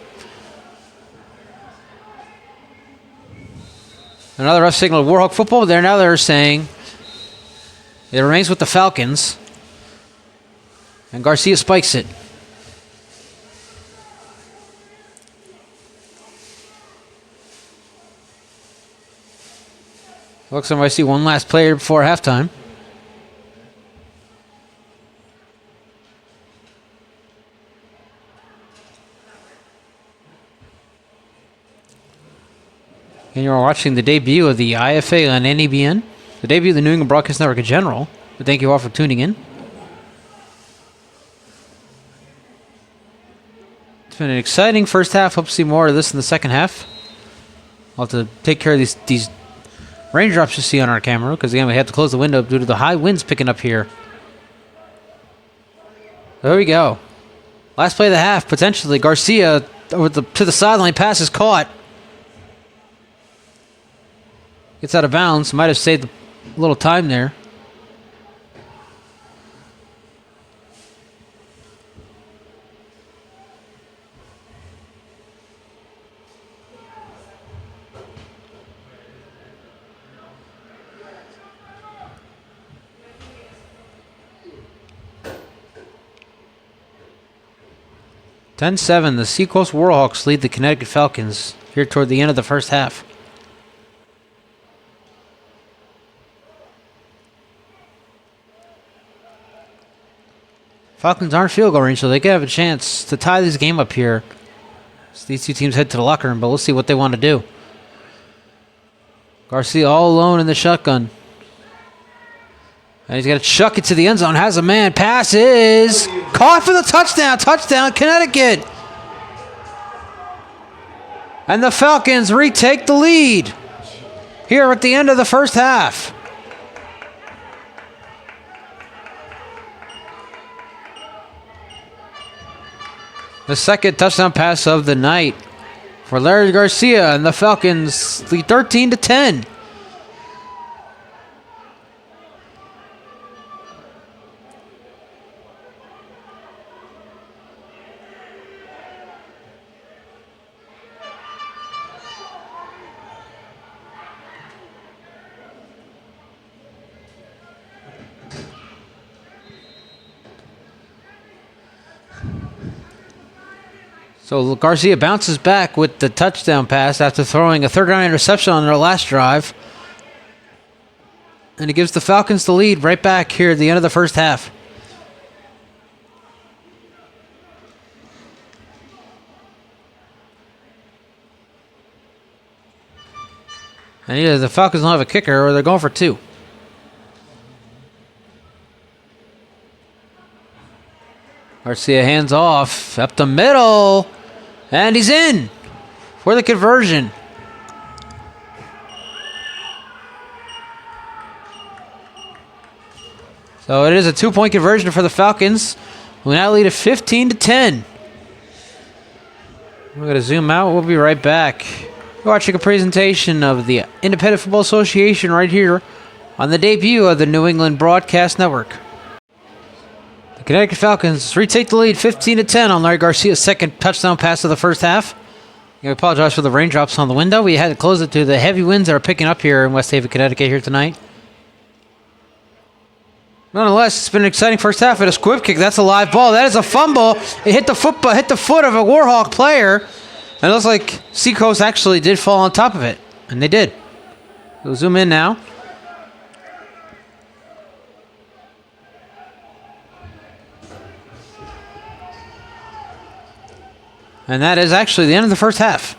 Another ref signaled Warhawk football. They're saying It remains with the Falcons. And Garcia spikes it. Looks like I see one last player before halftime. And you're watching the debut of the IFA on NEBN, the debut of the New England Broadcast Network in general. But thank you all for tuning in. It's been an exciting first half. Hope to see more of this in the second half. I'll have to take care of these raindrops you see on our camera, because again we have to close the window due to the high winds picking up here. There we go. Last play of the half, potentially. Garcia to the sideline, pass is caught. Gets out of bounds. Might have saved a little time there. (10-7). The Seacoast Warhawks lead the Connecticut Falcons here toward the end of the first half. Falcons aren't field goal range, so they could have a chance to tie this game up here. So these two teams head to the locker room, but we'll see what they want to do. Garcia all alone in the shotgun. And he's got to chuck it to the end zone. Has a man. Pass is caught for the touchdown. Touchdown, Connecticut. And the Falcons retake the lead here at the end of the first half. The second touchdown pass of the night for Larry Garcia, and the Falcons lead 13-10. So Garcia bounces back with the touchdown pass after throwing a third-down interception on their last drive. And it gives the Falcons the lead right back here at the end of the first half. And either the Falcons don't have a kicker or they're going for two. Garcia hands off up the middle. And he's in for the conversion. So it is a 2-point conversion for the Falcons, who now lead at 15-10. We're going to zoom out. We'll be right back. We're watching a presentation of the Independent Football Association right here on the debut of the New England Broadcast Network. The Connecticut Falcons retake the lead 15-10 on Larry Garcia's second touchdown pass of the first half. I apologize for the raindrops on the window. We had to close it to the heavy winds that are picking up here in West Haven, Connecticut here tonight. Nonetheless, it's been an exciting first half. At a squib kick, that's a live ball. That is a fumble. It hit the foot of a Warhawk player. And it looks like Seacoast actually did fall on top of it. And they did. We'll zoom in now. And that is actually the end of the first half.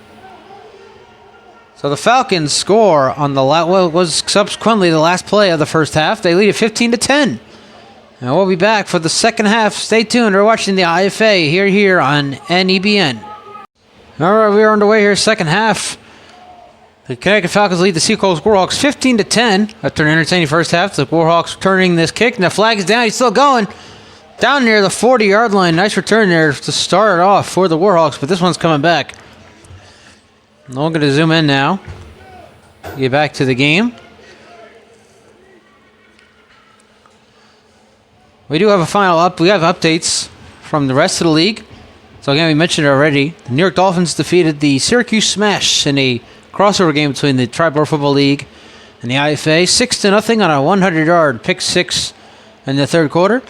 So the Falcons score on what was subsequently the last play of the first half. They lead at 15-10. And we'll be back for the second half. Stay tuned. We're watching the IFA here on NEBN. All right, we are underway here, second half. The Connecticut Falcons lead the Seacoast Warhawks 15-10 after an entertaining first half. The Warhawks returning this kick, and the flag is down. He's still going. Down near the 40-yard line. Nice return there to start it off for the Warhawks, but this one's coming back. I'm going to zoom in now. Get back to the game. We do have a final up. We have updates from the rest of the league. So again, we mentioned it already. The New York Dolphins defeated the Syracuse Smash in a crossover game between the Tri-Borough Football League And the IFA 6-0 on a 100-yard pick six in the third quarter.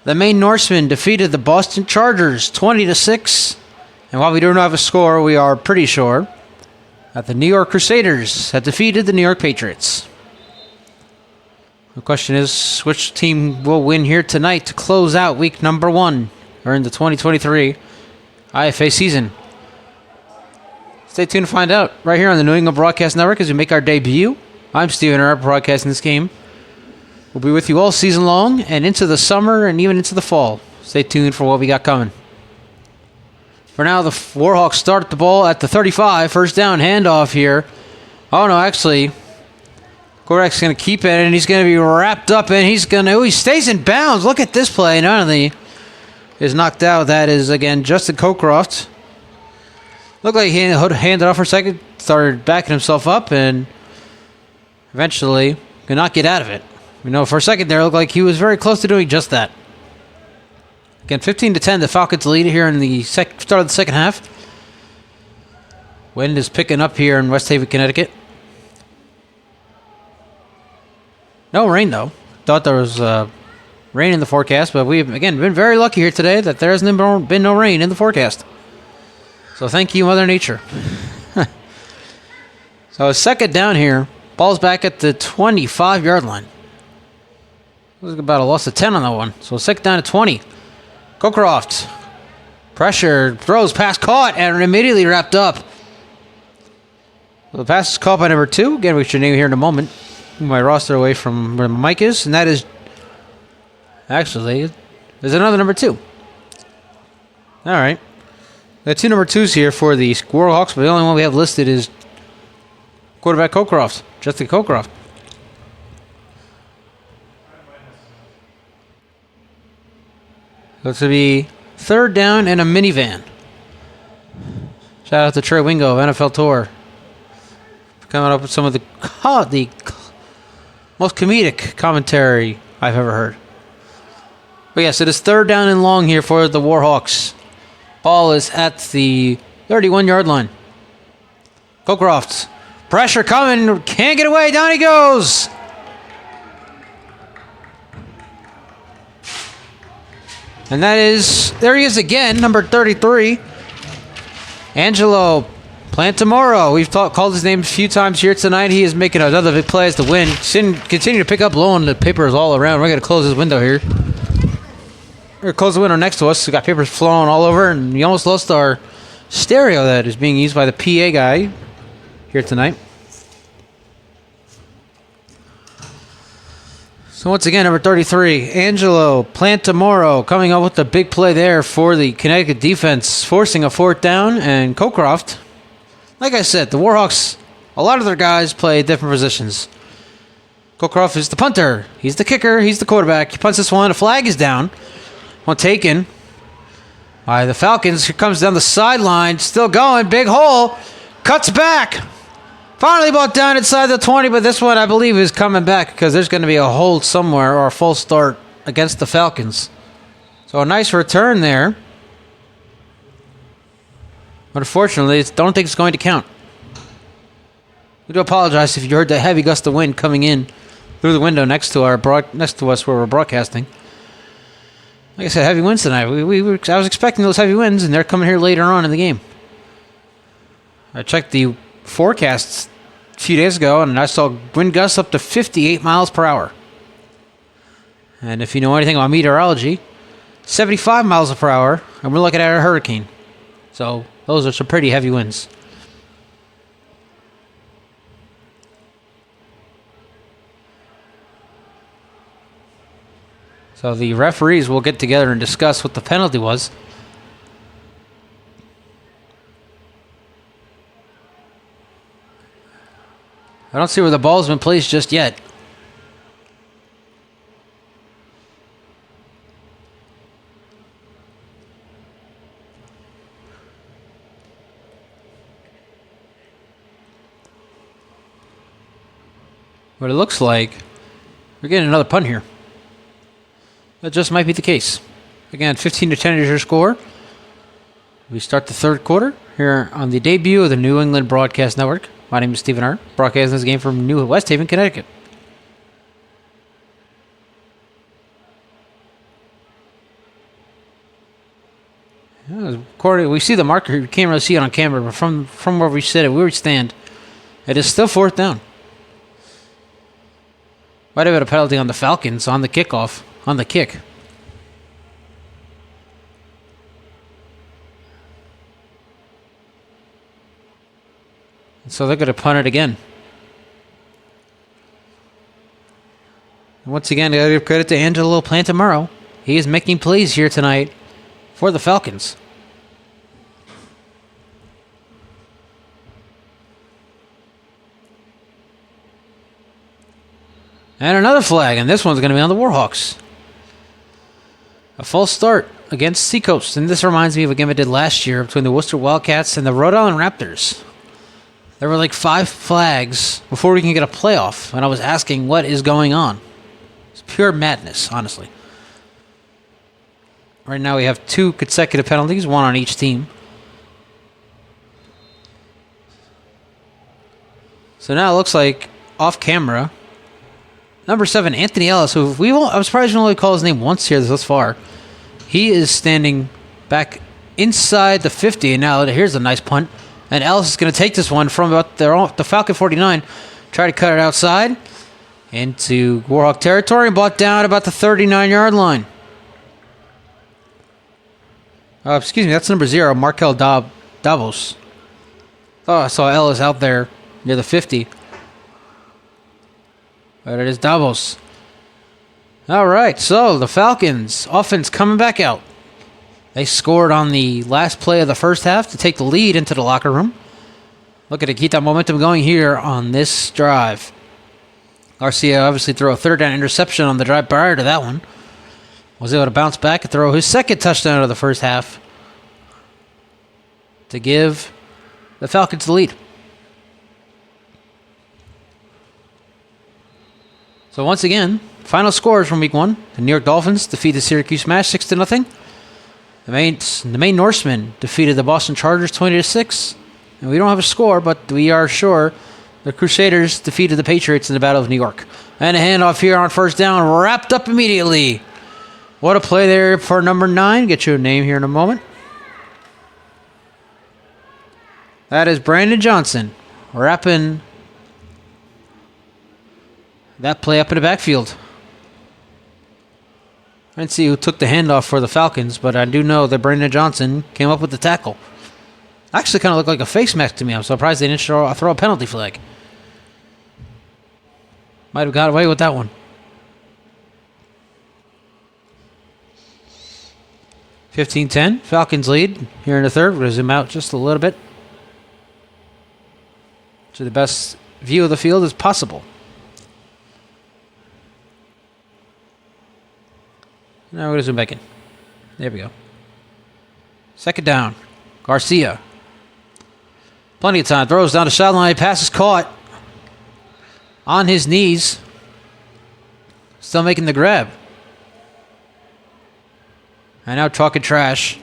The Maine Norsemen defeated the Boston Chargers 20-6. And while we don't have a score, we are pretty sure that the New York Crusaders have defeated the New York Patriots. The question is, which team will win here tonight to close out week number 1 or in the 2023 IFA season? Stay tuned to find out right here on the New England Broadcast Network as we make our debut. I'm Steven Earp, broadcasting this game. We'll be with you all season long and into the summer and even into the fall. Stay tuned for what we got coming. For now, the Warhawks start the ball at the 35. First down, handoff here. Oh, no, actually, quarterback's going to keep it, and he's going to be wrapped up, and he stays in bounds. Look at this play. Not only is knocked out, that is, again, Justin Cocroft. Looked like he handed off for a second, started backing himself up, and eventually could not get out of it. For a second there, it looked like he was very close to doing just that. Again, 15-10, the Falcons lead here in the start of the second half. Wind is picking up here in West Haven, Connecticut. No rain, though. Thought there was rain in the forecast, but we've, again, been very lucky here today that there hasn't been no rain in the forecast. So thank you, Mother Nature. So second down here. Ball's back at the 25-yard line. It was about a loss of 10 on that one. So second down at 20. Cocroft. Pressure. Throws. Pass caught. And immediately wrapped up. Well, the pass is caught by number 2. Again, we should name here in a moment. Move my roster away from where my mic is. And that is... Actually, there's another number 2. All right. We got 2 number 2s here for the Warhawks, but the only one we have listed is quarterback Cocroft. Justin Cocroft. Looks to be third down and a minivan. Shout out to Trey Wingo of NFL Tour. Coming up with some of the most comedic commentary I've ever heard. But yes, it is third down and long here for the Warhawks. Ball is at the 31-yard line. Cocroft. Pressure coming. Can't get away. Down he goes. And that is, there he is again, number 33. Angelo Plantamoro. We've called his name a few times here tonight. He is making another big play as the wind. Continue to pick up low, and the papers all around. We're going to close this window here. We're going to close the window next to us. We got papers flowing all over, and we almost lost our stereo that is being used by the PA guy here tonight. So once again, number 33, Angelo Plantamoro coming up with the big play there for the Connecticut defense, forcing a fourth down. And Cocroft, like I said, the Warhawks, a lot of their guys play different positions. Cocroft is the punter. He's the kicker. He's the quarterback. He punts this one. A flag is down. One taken by the Falcons. Here comes down the sideline. Still going. Big hole. Cuts back. Finally brought down inside the 20, but this one I believe is coming back because there's going to be a hold somewhere or a false start against the Falcons. So a nice return there. But unfortunately, I don't think it's going to count. We do apologize if you heard the heavy gust of wind coming in through the window next to us where we're broadcasting. Like I said, heavy winds tonight. I was expecting those heavy winds, and they're coming here later on in the game. I checked the forecasts a few days ago, and I saw wind gusts up to 58 miles per hour. And if you know anything about meteorology, 75 miles per hour, and we're looking at a hurricane. So those are some pretty heavy winds. So the referees will get together and discuss what the penalty was. I don't see where the ball's been placed just yet. But it looks like we're getting another punt here. That just might be the case. Again, 15-10 is your score. We start the third quarter here on the debut of the New England Broadcast Network. My name is Stephen Hart, broadcasting this game from New West Haven, Connecticut. We see the marker. You can't really see it on camera, but from where we sit, where we stand, it is still fourth down. Might have been a penalty on the Falcons on the kickoff, on the kick. So they're going to punt it again. And once again, I got to give credit to Angelo Plantamuro. He is making plays here tonight for the Falcons. And another flag, and this one's going to be on the Warhawks. A false start against Seacoast, and this reminds me of a game I did last year between the Worcester Wildcats and the Rhode Island Raptors. There were like 5 flags before we can get a playoff, and I was asking what is going on. It's pure madness, honestly. Right now we have 2 consecutive penalties, 1 on each team. So now it looks like off camera, number 7, Anthony Ellis, who I'm surprised we only call his name once here thus far. He is standing back inside the 50, and now here's a nice punt. And Ellis is going to take this one from about the Falcon 49, try to cut it outside into Warhawk territory, and brought down about the 39-yard line. Excuse me, that's number 0, Markel Davos. Oh, I saw Ellis out there near the 50. But it is Davos. All right, so the Falcons offense coming back out. They scored on the last play of the first half to take the lead into the locker room. Looking to keep that momentum going here on this drive. Garcia obviously threw a third down interception on the drive prior to that one. Was able to bounce back and throw his second touchdown of the first half to give the Falcons the lead. So once again, final scores from week 1. The New York Dolphins defeat the Syracuse Smash 6-0. The Maine Norsemen defeated the Boston Chargers 20-6. And we don't have a score, but we are sure the Crusaders defeated the Patriots in the Battle of New York. And a handoff here on first down, wrapped up immediately. What a play there for number 9. Get you a name here in a moment. That is Brandon Johnson wrapping that play up in the backfield. I didn't see who took the handoff for the Falcons, but I do know that Brandon Johnson came up with the tackle. Actually kind of looked like a face mask to me. I'm surprised they didn't throw a penalty flag. Might have got away with that one. 15-10, Falcons lead here in the third. We're going to zoom out just a little bit to the best view of the field as possible. Now we're going to zoom back in. There we go. Second down. Garcia. Plenty of time. Throws down the sideline. Pass is caught. On his knees. Still making the grab. And now talking trash.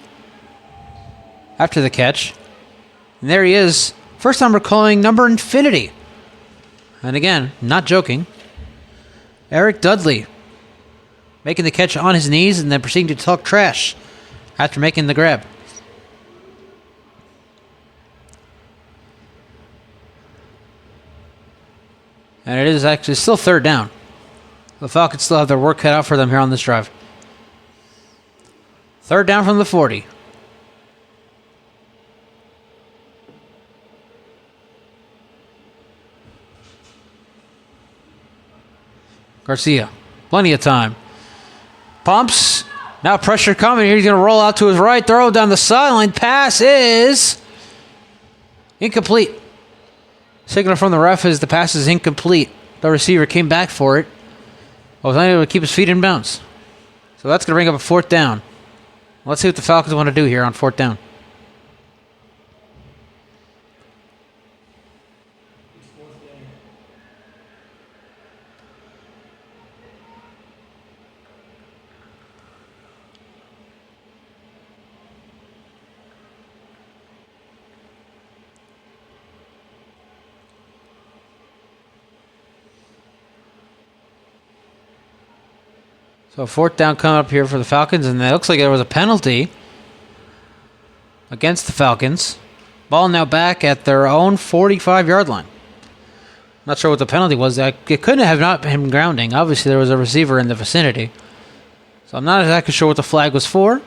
After the catch. And there he is. First time we're calling number infinity. And again, not joking. Eric Dudley. Making the catch on his knees and then proceeding to talk trash after making the grab. And it is actually still third down. The Falcons still have their work cut out for them here on this drive. Third down from the 40. Garcia. Plenty of time. Pumps. Now pressure coming here. He's going to roll out to his right. Throw down the sideline. Pass is incomplete. Signal from the ref is the pass is incomplete. The receiver came back for it, but was unable to keep his feet in bounds. So that's going to bring up a fourth down. Let's see what the Falcons want to do here on fourth down. So fourth down coming up here for the Falcons, and it looks like there was a penalty against the Falcons. Ball now back at their own 45-yard line. Not sure what the penalty was. It couldn't have not been grounding. Obviously, there was a receiver in the vicinity. So I'm not exactly sure what the flag was for.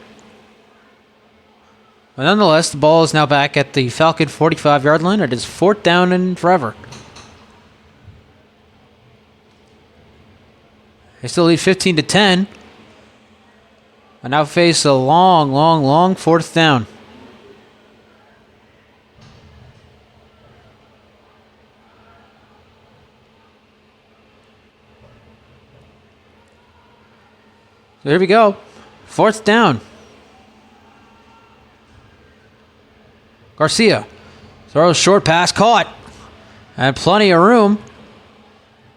But nonetheless, the ball is now back at the Falcon 45-yard line. It is fourth down and forever. They still lead 15-10. And now face a long fourth down. So here we go. Fourth down. Garcia throws short pass, caught. And plenty of room,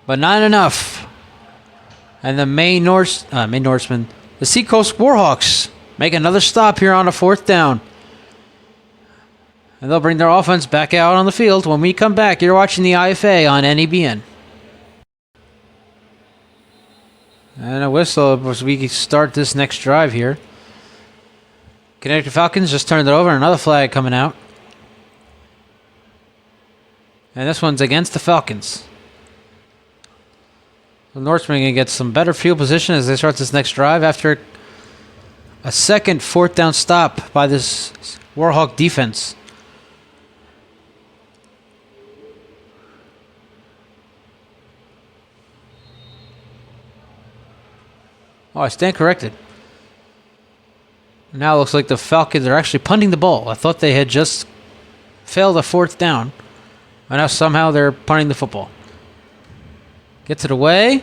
but not enough. And the Maine Norsemen, the Seacoast Warhawks, make another stop here on a fourth down. And they'll bring their offense back out on the field. When we come back, you're watching the IFA on NEBN. And a whistle as we start this next drive here. Connecticut Falcons just turned it over. Another flag coming out. And this one's against the Falcons. The Norsemen are going to get some better field position as they start this next drive after a second fourth down stop by this Warhawk defense. Oh, I stand corrected. Now it looks like the Falcons are actually punting the ball. I thought they had just failed a fourth down. And now somehow they're punting the football. Gets it away.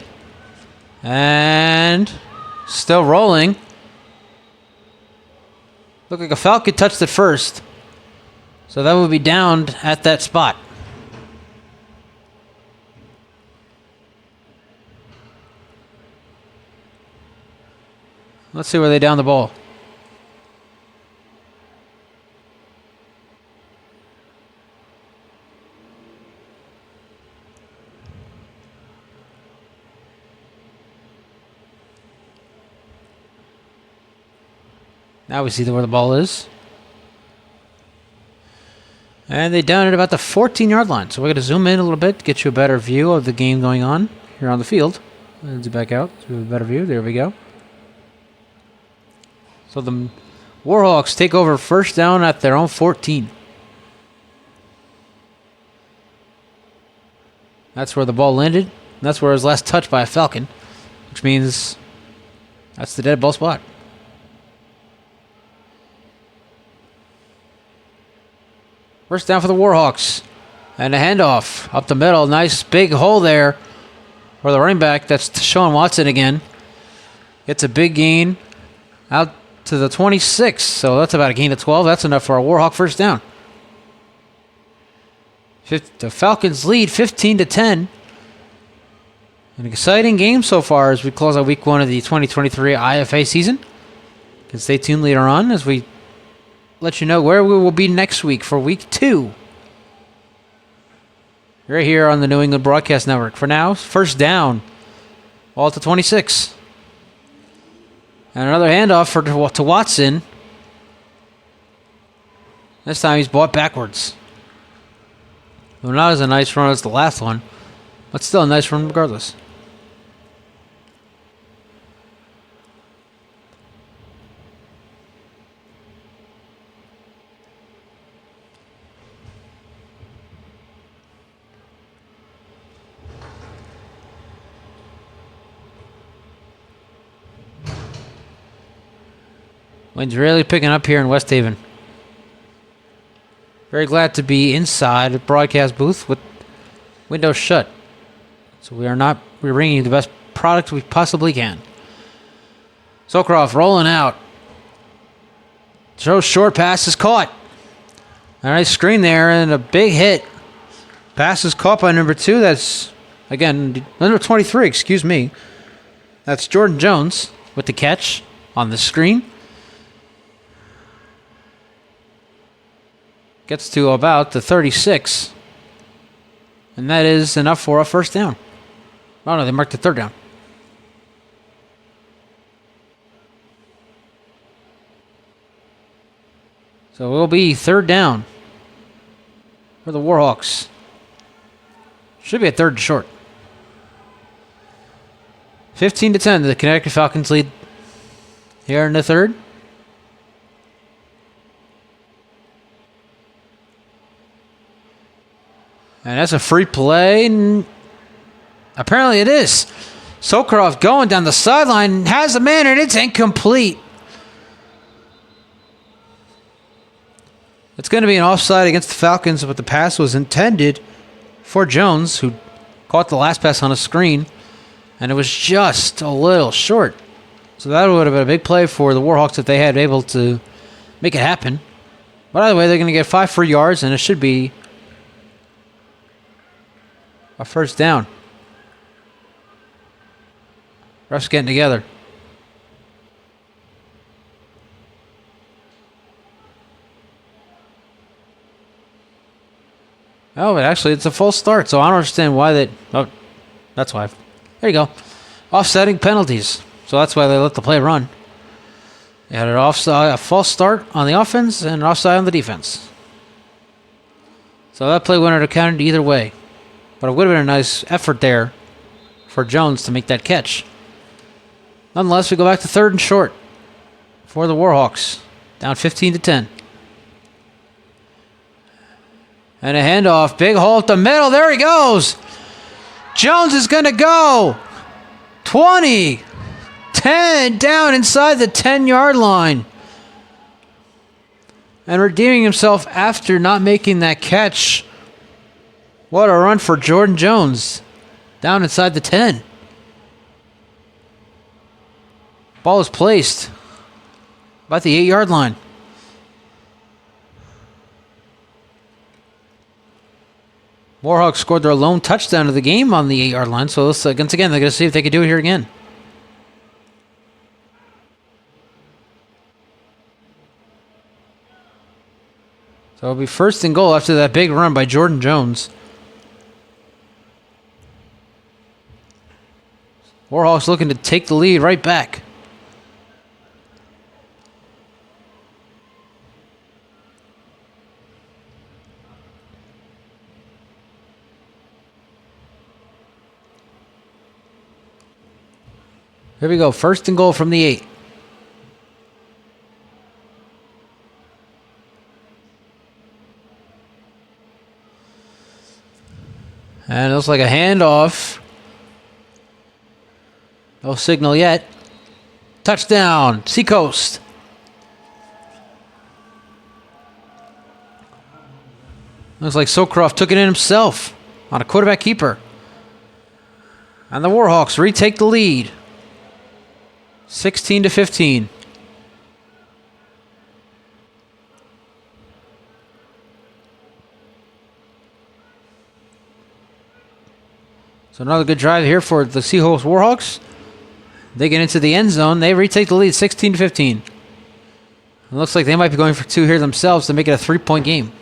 And still rolling. Looked like a Falcon touched it first. So that would be downed at that spot. Let's see where they down the ball. Now we see where the ball is. And they down at about the 14-yard line. So we're going to zoom in a little bit to get you a better view of the game going on here on the field. Let's zoom back out to a better view. There we go. So the Warhawks take over first down at their own 14. That's where the ball landed. That's where it was last touched by a Falcon, which means that's the dead ball spot. First down for the Warhawks. And a handoff up the middle. Nice big hole there for the running back. That's Sean Watson again. Gets a big gain out to the 26. So that's about a gain of 12. That's enough for a Warhawk first down. The Falcons lead 15-10. An exciting game so far as we close out week 1 of the 2023 IFA season. You can stay tuned later on as we let you know where we will be next week for week 2. Right here on the New England Broadcast Network. For now, first down. Ball at the 26. And another handoff to Watson. This time he's brought backwards. Well, not as a nice run as the last one, but still a nice run regardless. Wind's really picking up here in West Haven. Very glad to be inside the broadcast booth with windows shut. So we're bringing you the best product we possibly can. Sokroff rolling out. Throws short pass is caught. A nice screen there and a big hit. Pass is caught by number 2. That's, again, number 23, excuse me. That's Jordan Jones with the catch on the screen. Gets to about the 36. And that is enough for a first down. Oh, no, they marked the third down. So it'll be third down for the Warhawks. Should be a third and short. 15-10, the Connecticut Falcons lead here in the third. And that's a free play. And apparently it is. Sokolov going down the sideline, has a man, and it's incomplete. It's going to be an offside against the Falcons, but the pass was intended for Jones, who caught the last pass on a screen, and it was just a little short. So that would have been a big play for the Warhawks if they had been able to make it happen. But either way, they're going to get 5 free yards, and it should be a first down. Refs getting together. Oh, but actually, it's a false start, so I don't understand why they... Oh, that's why. There you go. Offsetting penalties. So that's why they let the play run. They had a false start on the offense and an offside on the defense. So that play wouldn't have counted either way. But it would have been a nice effort there for Jones to make that catch. Nonetheless, we go back to third and short for the Warhawks. Down 15-10. And a handoff. Big hole up the middle. There he goes. Jones is going to go. 20. 10 down inside the 10-yard line. And redeeming himself after not making that catch. What a run for Jordan Jones. Down inside the 10. Ball is placed about the 8-yard line. Warhawks scored their lone touchdown of the game on the 8-yard line, so once again, they're going to see if they can do it here again. So it'll be first and goal after that big run by Jordan Jones. Warhawks looking to take the lead right back. Here we go. First and goal from the 8. And it looks like a handoff. No signal yet. Touchdown, Seacoast. Looks like Sokroff took it in himself on a quarterback keeper. And the Warhawks retake the lead. 16-15. So another good drive here for the Seacoast Warhawks. They get into the end zone. They retake the lead 16-15. It looks like they might be going for 2 here themselves to make it a 3-point game.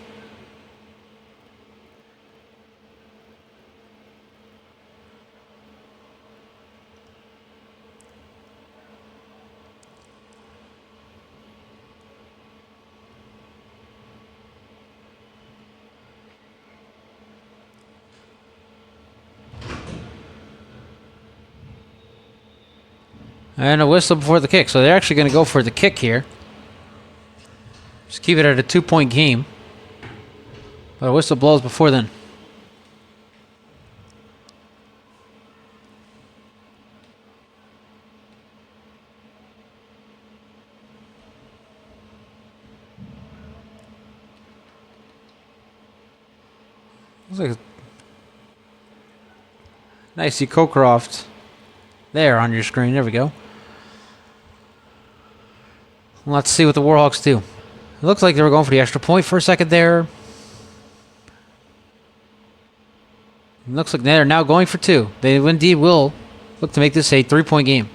And a whistle before the kick. So they're actually going to go for the kick here. Just keep it at a 2-point game. But a whistle blows before then. Looks like nice, see Cocroft there on your screen. There we go. Let's see what the Warhawks do. It looks like they were going for the extra point for a second there. It looks like they're now going for 2. They indeed will look to make this a 3-point game.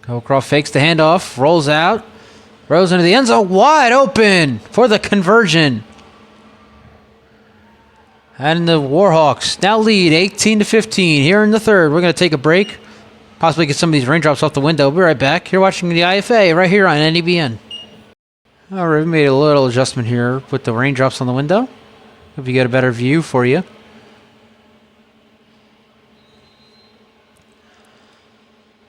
Cocroft fakes the handoff, rolls out, throws into the end zone, wide open for the conversion. And the Warhawks now lead 18-15 here in the third. We're going to take a break, possibly get some of these raindrops off the window. We'll be right back. You're watching the IFA right here on NEBN. All right, we made a little adjustment here with the raindrops on the window. Hope you get a better view for you.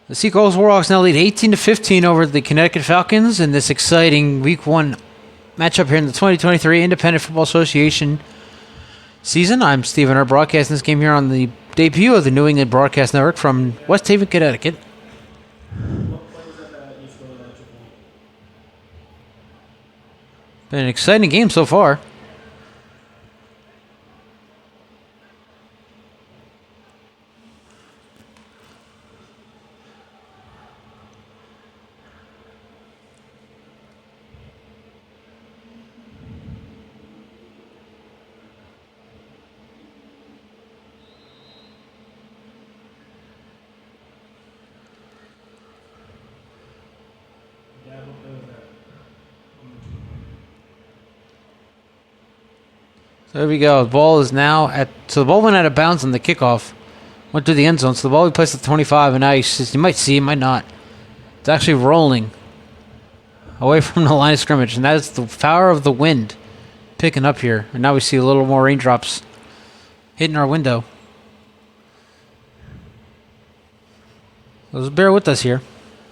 The Seacoast Warhawks now lead 18-15 over the Connecticut Falcons in this exciting Week 1 matchup here in the 2023 Independent Football Association season. I'm Stephen Herr, broadcasting this game here on the debut of the New England Broadcast Network from West Haven, Connecticut. Been an exciting game so far. So there we go. The ball is now so the ball went out of bounds on the kickoff. Went through the end zone. So the ball we placed at 25, and now you might see, you might not. It's actually rolling away from the line of scrimmage, and that is the power of the wind picking up here. And now we see a little more raindrops hitting our window. So just bear with us here.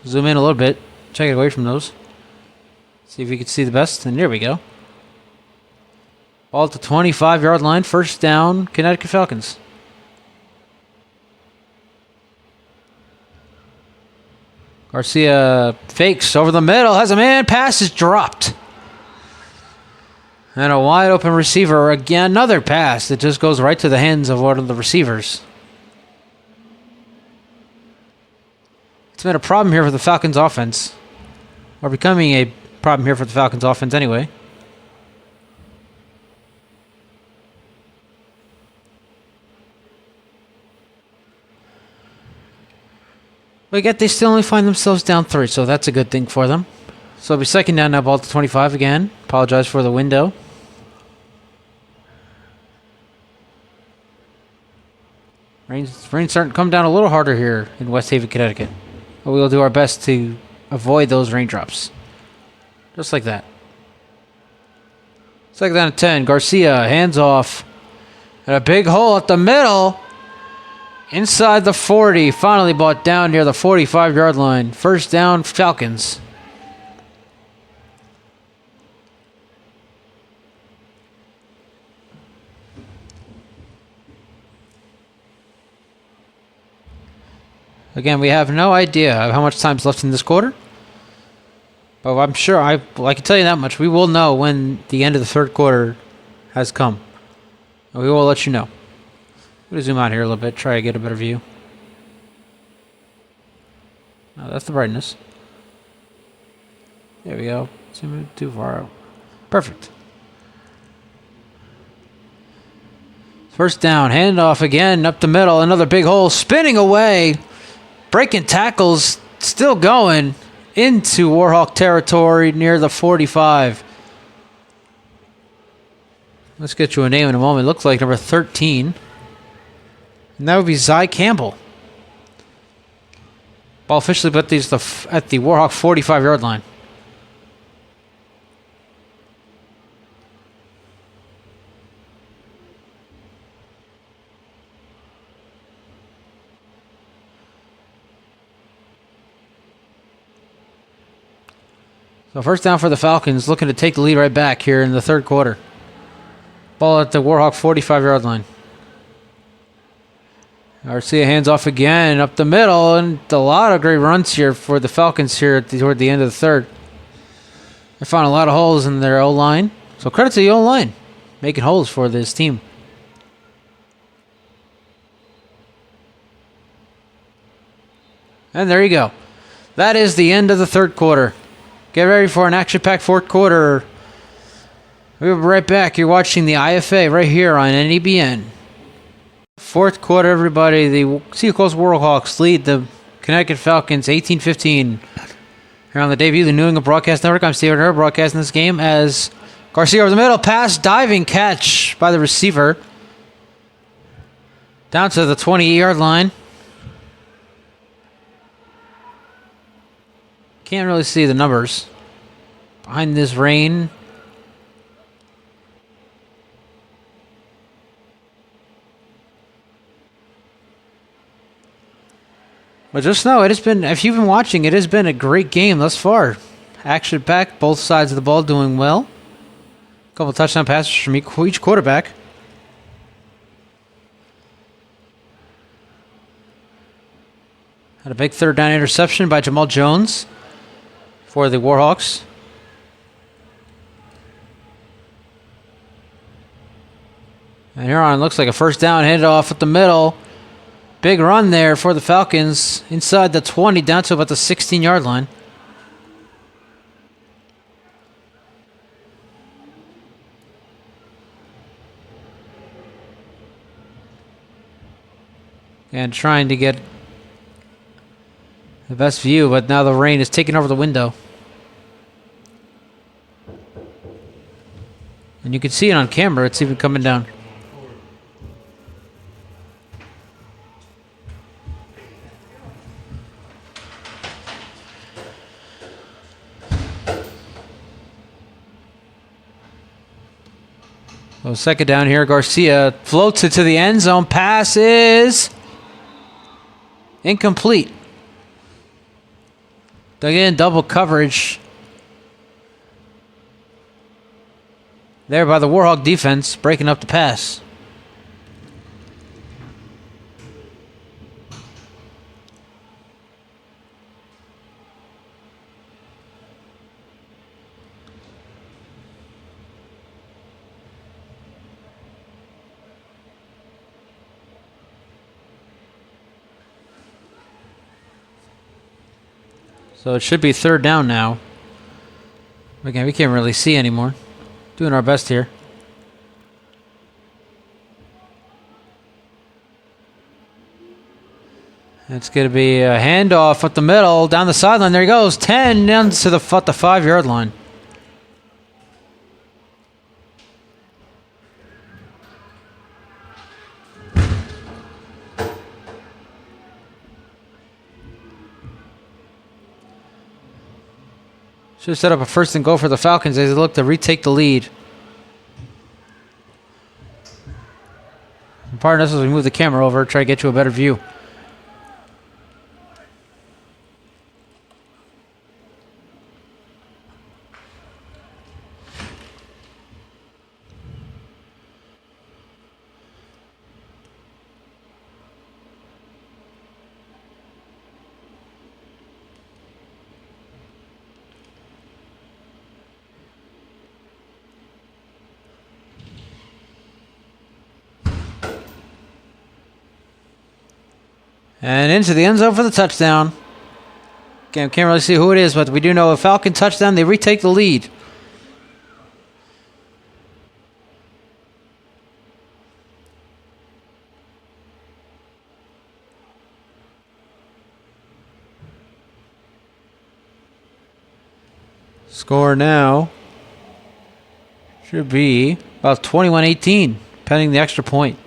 Zoom in a little bit. Check it away from those. See if we can see the best. And there we go. Ball at the 25-yard line. First down, Connecticut Falcons. Garcia fakes over the middle. Has a man. Pass is dropped. And a wide open receiver. Again, another pass that just goes right to the hands of one of the receivers. It's been a problem here for the Falcons offense. Or becoming a problem here for the Falcons offense anyway. But yet they still only find themselves down 3, so that's a good thing for them. So it'll be second down now, ball at the 25 again. Apologize for the window. Rain's starting to come down a little harder here in West Haven, Connecticut. But we'll do our best to avoid those raindrops. Just like that. Second down at 10. Garcia, hands off. And a big hole at the middle. Inside the 40. Finally brought down near the 45-yard line. First down, Falcons. Again, we have no idea of how much time's left in this quarter. But I'm sure, I can tell you that much. We will know when the end of the third quarter has come. And we will let you know. I'm going to zoom out here a little bit, try to get a better view. Oh, that's the brightness. There we go. Zoom in too far out. Perfect. First down, handoff again, up the middle, another big hole, spinning away. Breaking tackles, still going into Warhawk territory near the 45. Let's get you a name in a moment. Looks like number 13. And that would be Zy Campbell. Ball officially put these at the Warhawk 45-yard line. So first down for the Falcons, looking to take the lead right back here in the third quarter. Ball at the Warhawk 45-yard line. Garcia hands off again up the middle, and a lot of great runs here for the Falcons here toward the end of the third. They found a lot of holes in their O-line, so credit to the O-line, making holes for this team. And there you go. That is the end of the third quarter. Get ready for an action-packed fourth quarter. We'll be right back. You're watching the IFA right here on NEBN. Fourth quarter, everybody. The Seacoast Warhawks lead the Connecticut Falcons 18-15. Here on the debut of the New England Broadcast Network, I'm Stephen Herr, broadcasting this game as Garcia over the middle. Pass, diving catch by the receiver. Down to the 20-yard line. Can't really see the numbers behind this rain. But just know, it has been, if you've been watching, it has been a great game thus far. Action packed, both sides of the ball doing well. A couple touchdown passes from each quarterback. Had a big third down interception by Jamal Jones for the Warhawks. And here on, looks like a first down, handed off at the middle. Big run there for the Falcons inside the 20 down to about the 16-yard line. And trying to get the best view, but now the rain is taking over the window. And you can see it on camera, it's even coming down. So second down here, Garcia floats it to the end zone. Pass is incomplete. Again, double coverage there by the Warhawk defense, breaking up the pass. So it should be third down now. Again, we can't really see anymore. Doing our best here. It's going to be a handoff up the middle, down the sideline. There he goes. 10 down to the 5-yard line. Should have set up a first and goal for the Falcons as they look to retake the lead. And pardon us as we move the camera over, try to get you a better view. And into the end zone for the touchdown. Again, can't really see who it is, but we do know a Falcon touchdown. They retake the lead. Score now should be about 21-18, pending the extra point.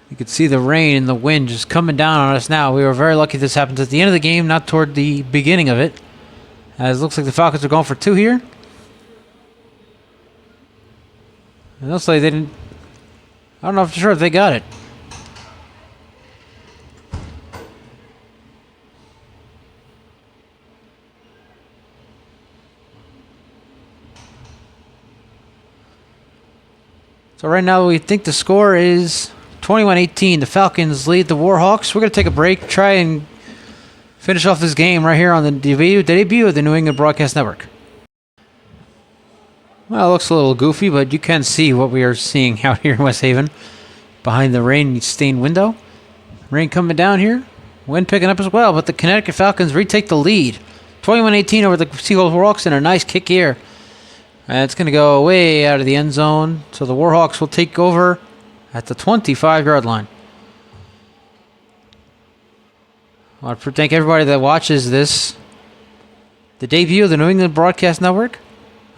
You could see the rain and the wind just coming down on us now. We were very lucky this happened at the end of the game, not toward the beginning of it. As it looks like the Falcons are going for two here. It looks like they didn't... I don't know for sure if they got it. So right now we think the score is 21-18. The Falcons lead the Warhawks. We're going to take a break, try and finish off this game right here on the debut of the New England Broadcast Network. Well, it looks a little goofy, but you can see what we are seeing out here in West Haven behind the rain-stained window. Rain coming down here. Wind picking up as well, but the Connecticut Falcons retake the lead. 21-18 over the Seacoast Warhawks, and a nice kick here And it's going to go way out of the end zone. So the Warhawks will take over at the 25-yard line. I want to thank everybody that watches this. The debut of the New England Broadcast Network.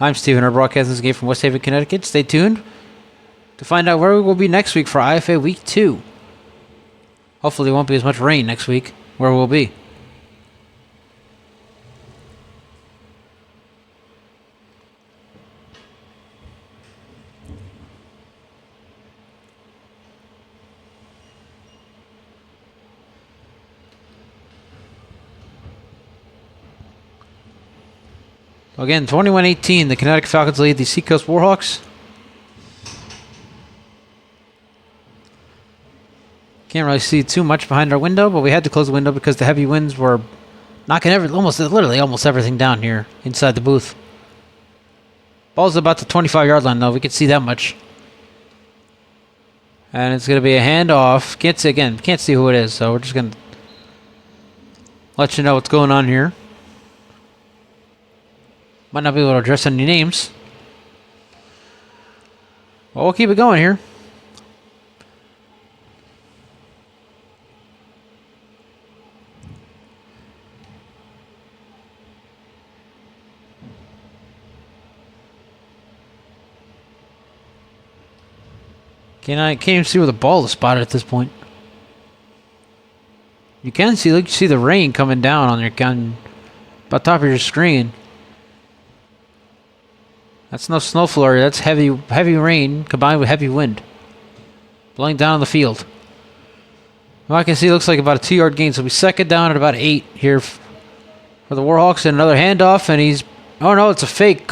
I'm Stephen, our broadcasting this game from West Haven, Connecticut. Stay tuned to find out where we will be next week for IFA Week 2. Hopefully there won't be as much rain next week where we'll be. Again, 21-18, the Connecticut Falcons lead the Seacoast Warhawks. Can't really see too much behind our window, but we had to close the window because the heavy winds were knocking almost everything down here inside the booth. Ball's about the 25-yard line, though. We can see that much. And it's going to be a handoff. Can't see who it is, so we're just going to let you know what's going on here. Might not be able to address any names. Well, we'll keep it going here. Can't even see where the ball is spotted at this point. You can see, look, you see the rain coming down on your gun, about top of your screen. That's no snow flurry. That's heavy rain combined with heavy wind blowing down on the field. Well, I can see it looks like about a 2-yard gain. So we second down at about 8 here for the Warhawks. And another handoff, and oh no, it's a fake.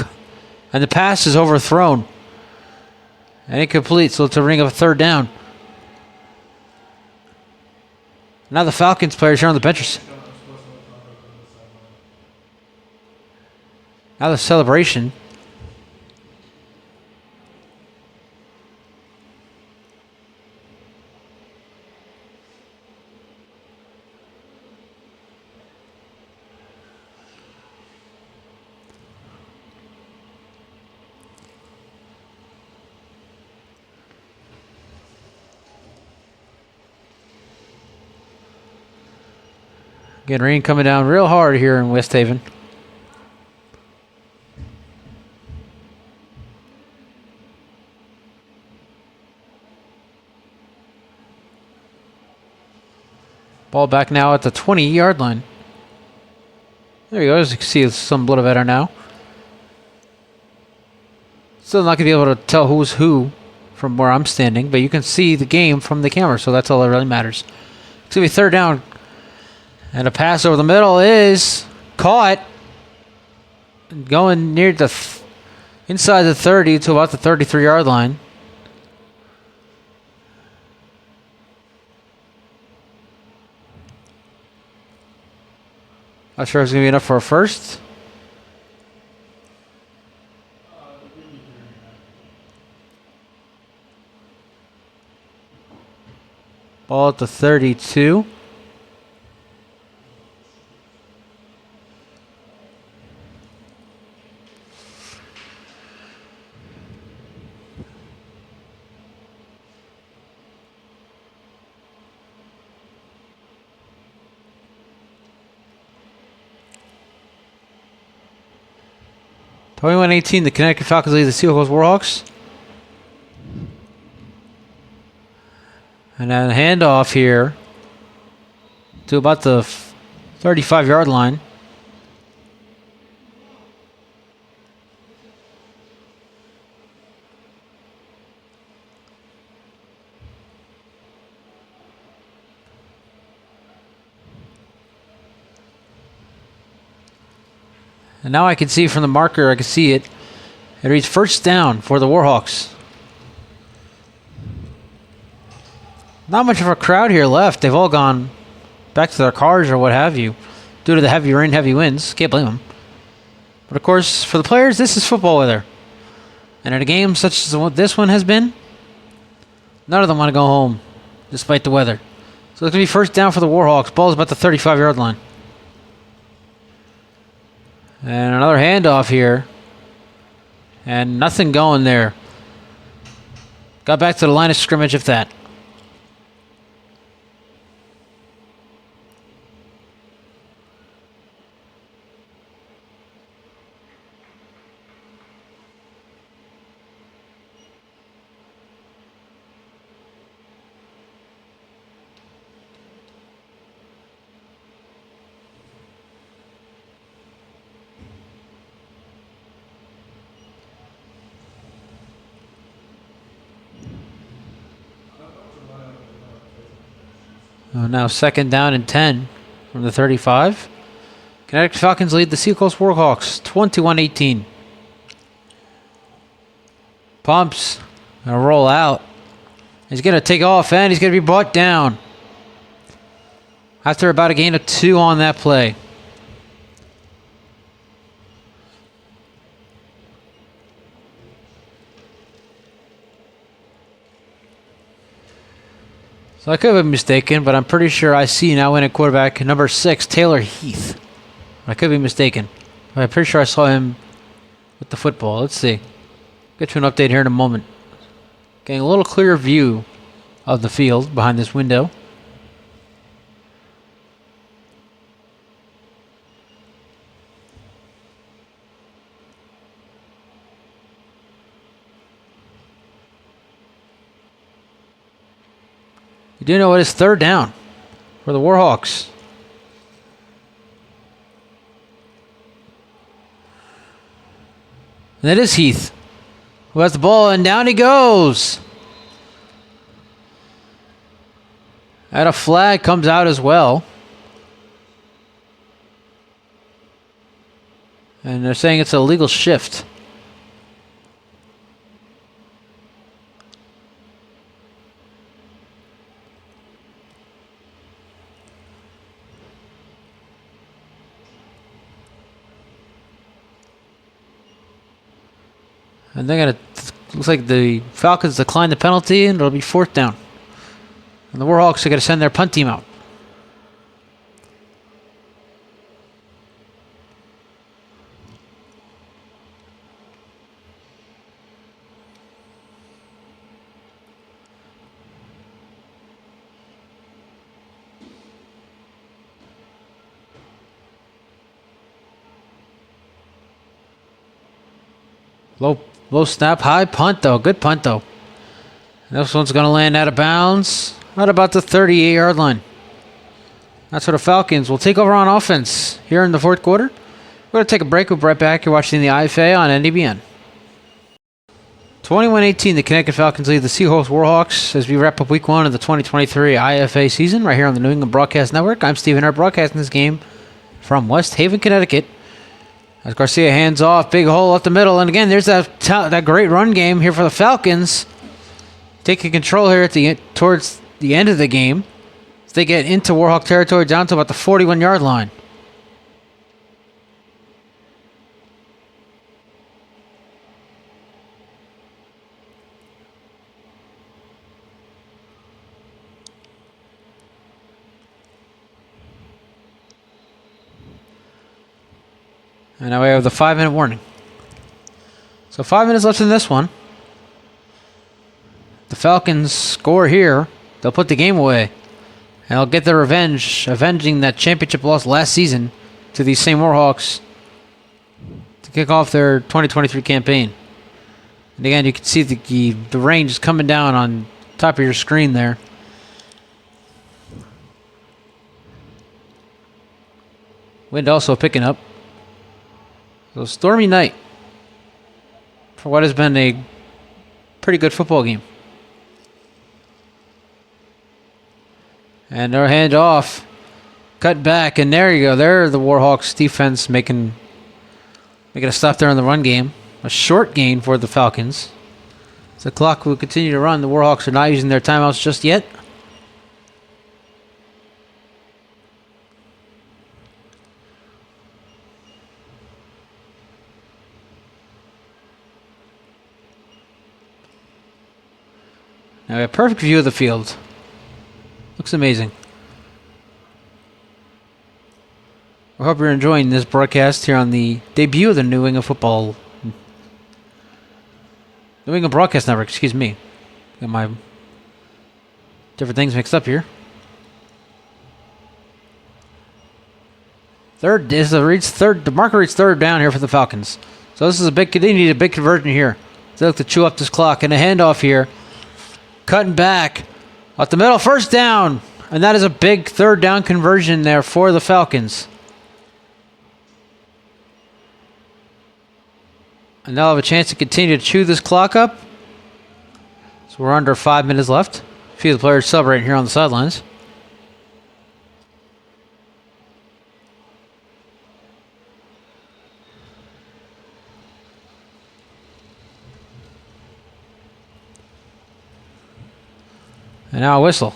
And the pass is overthrown. And incomplete, so it's a ring of a third down. Now the Falcons players here on the benches. Now the celebration. Again, rain coming down real hard here in West Haven. Ball back now at the 20-yard line. There you go. As you can see, some little better now. Still not going to be able to tell who's who from where I'm standing, but you can see the game from the camera, so that's all that really matters. It's going to be third down. And a pass over the middle is caught. Going near the inside the 30 to about the 33-yard line. Not sure if it's going to be enough for a first. Ball at the 32. 21-18, the Connecticut Falcons lead the Seacoast Warhawks. And then a handoff here to about the 35-yard line. And now I can see from the marker, I can see it. It reads first down for the Warhawks. Not much of a crowd here left. They've all gone back to their cars or what have you due to the heavy rain, heavy winds. Can't blame them. But of course, for the players, this is football weather. And in a game such as what this one has been, none of them want to go home despite the weather. So it's going to be first down for the Warhawks. Ball's about the 35-yard line. And another handoff here. And nothing going there. Got back to the line of scrimmage, if that. Now 2nd down and 10 from the 35. Connecticut Falcons lead the Seacoast Warhawks 21-18. Pumps. Gonna roll out. He's gonna take off and he's gonna be brought down. After about a gain of 2 on that play. So I could have been mistaken, but I'm pretty sure I see now in a quarterback number 6, Taylor Heath. I could be mistaken. But I'm pretty sure I saw him with the football. Let's see. Get you an update here in a moment. Getting a little clearer view of the field behind this window. You do know it is 3rd down for the Warhawks. And it is Heath who has the ball, and down he goes. And a flag comes out as well. And they're saying it's a legal shift. And they're gonna. Looks like the Falcons decline the penalty, and it'll be 4th down. And the Warhawks are gonna send their punt team out. Low snap, high punt though. Good punt though. This one's going to land out of bounds at about the 38-yard line. That's where the Falcons will take over on offense here in the 4th quarter. We're going to take a break. We'll be right back. You're watching the IFA on NDBN. 21-18, the Connecticut Falcons lead the Seacoast Warhawks as we wrap up Week 1 of the 2023 IFA season right here on the New England Broadcast Network. I'm Stephen Hart broadcasting this game from West Haven, Connecticut. As Garcia hands off, big hole up the middle. And again, there's that great run game here for the Falcons. Taking control here towards the end of the game. As they get into Warhawk territory down to about the 41-yard line. And now we have the 5-minute warning. So 5 minutes left in this one. The Falcons score here. They'll put the game away. And they'll get their revenge, avenging that championship loss last season to these same Warhawks to kick off their 2023 campaign. And again, you can see the range is coming down on top of your screen there. Wind also picking up. So stormy night for what has been a pretty good football game. And their hand off, cut back, and there you go. There the Warhawks defense making a stop there in the run game. A short gain for the Falcons. The clock will continue to run. The Warhawks are not using their timeouts just yet. Now we have a perfect view of the field. Looks amazing. I hope you're enjoying this broadcast here on the debut of the New England football New England Broadcast Network, excuse me. Got my different things mixed up here. The marker reads third down here for the Falcons. So this is they need a big conversion here. They look to chew up this clock. And a handoff here. Cutting back. Up the middle, first down. And that is a big third down conversion there for the Falcons. And they'll have a chance to continue to chew this clock up. So we're under 5 minutes left. A few of the players celebrating here on the sidelines. And now a whistle.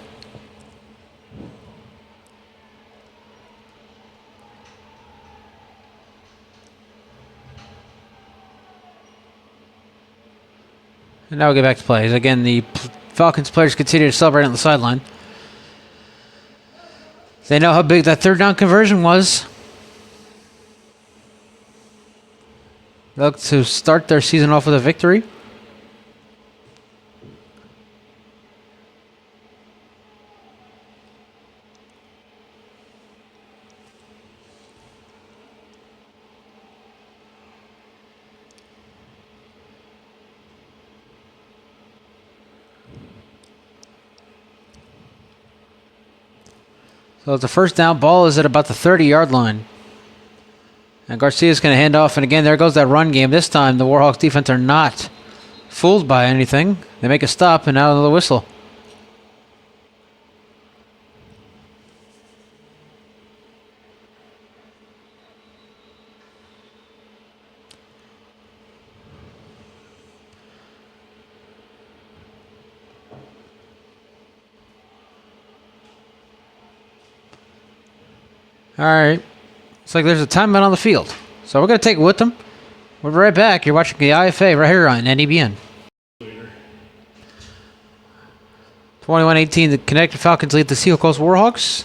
And now we'll get back to plays. Again, the Falcons players continue to celebrate on the sideline. They know how big that third down conversion was. They look to start their season off with a victory. So it's a first down. Ball is at about the 30-yard line. And Garcia's going to hand off. And again, there goes that run game. This time, the Warhawks defense are not fooled by anything. They make a stop, and now another whistle. All right. It's like there's a timeout on the field. So we're going to take it with them. We'll be right back. You're watching the IFA right here on NEBN. 21-18, the Connecticut Falcons lead the Seacoast Warhawks.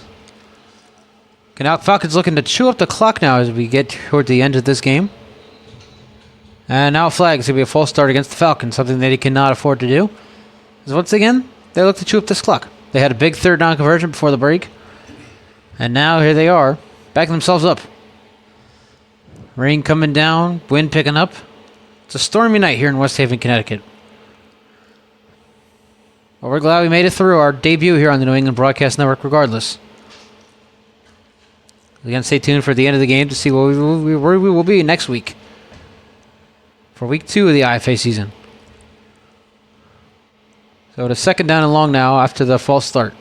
Falcons looking to chew up the clock now as we get toward the end of this game. And now a flag. It's going to be a false start against the Falcons, something that he cannot afford to do. Because once again, they look to chew up this clock. They had a big third down conversion before the break. And now here they are, backing themselves up. Rain coming down, wind picking up. It's a stormy night here in West Haven, Connecticut. Well, we're glad we made it through our debut here on the New England Broadcast Network regardless. Again, stay tuned for the end of the game to see where we will be next week for week 2 of the IFA season. So the second down and long now after the false start.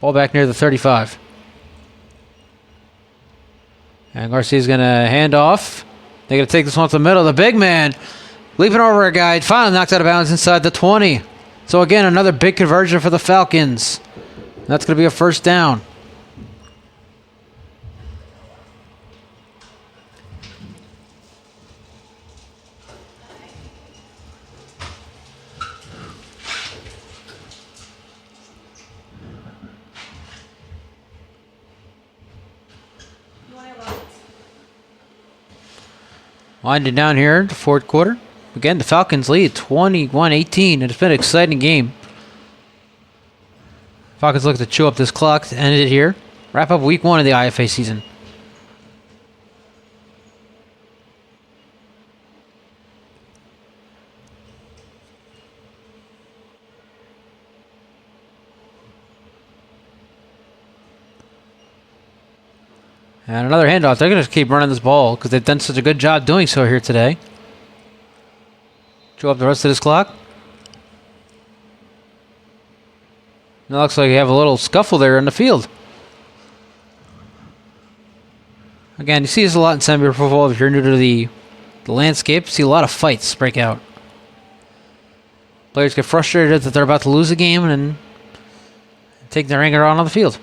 Ball back near the 35. And Garcia's going to hand off. They're going to take this one to the middle. The big man leaping over a guy. Finally knocked out of bounds inside the 20. So again, another big conversion for the Falcons. That's going to be a first down. Winding down here, the fourth quarter. Again, the Falcons lead 21-18, and it's been an exciting game. Falcons look to chew up this clock to end it here. Wrap up week 1 of the IFA season. And another handoff. They're going to keep running this ball because they've done such a good job doing so here today. Chew up the rest of this clock. It looks like you have a little scuffle there in the field. Again, you see this a lot in semi-pro football. If you're new to the landscape, you see a lot of fights break out. Players get frustrated that they're about to lose a game and then take their anger out on the field.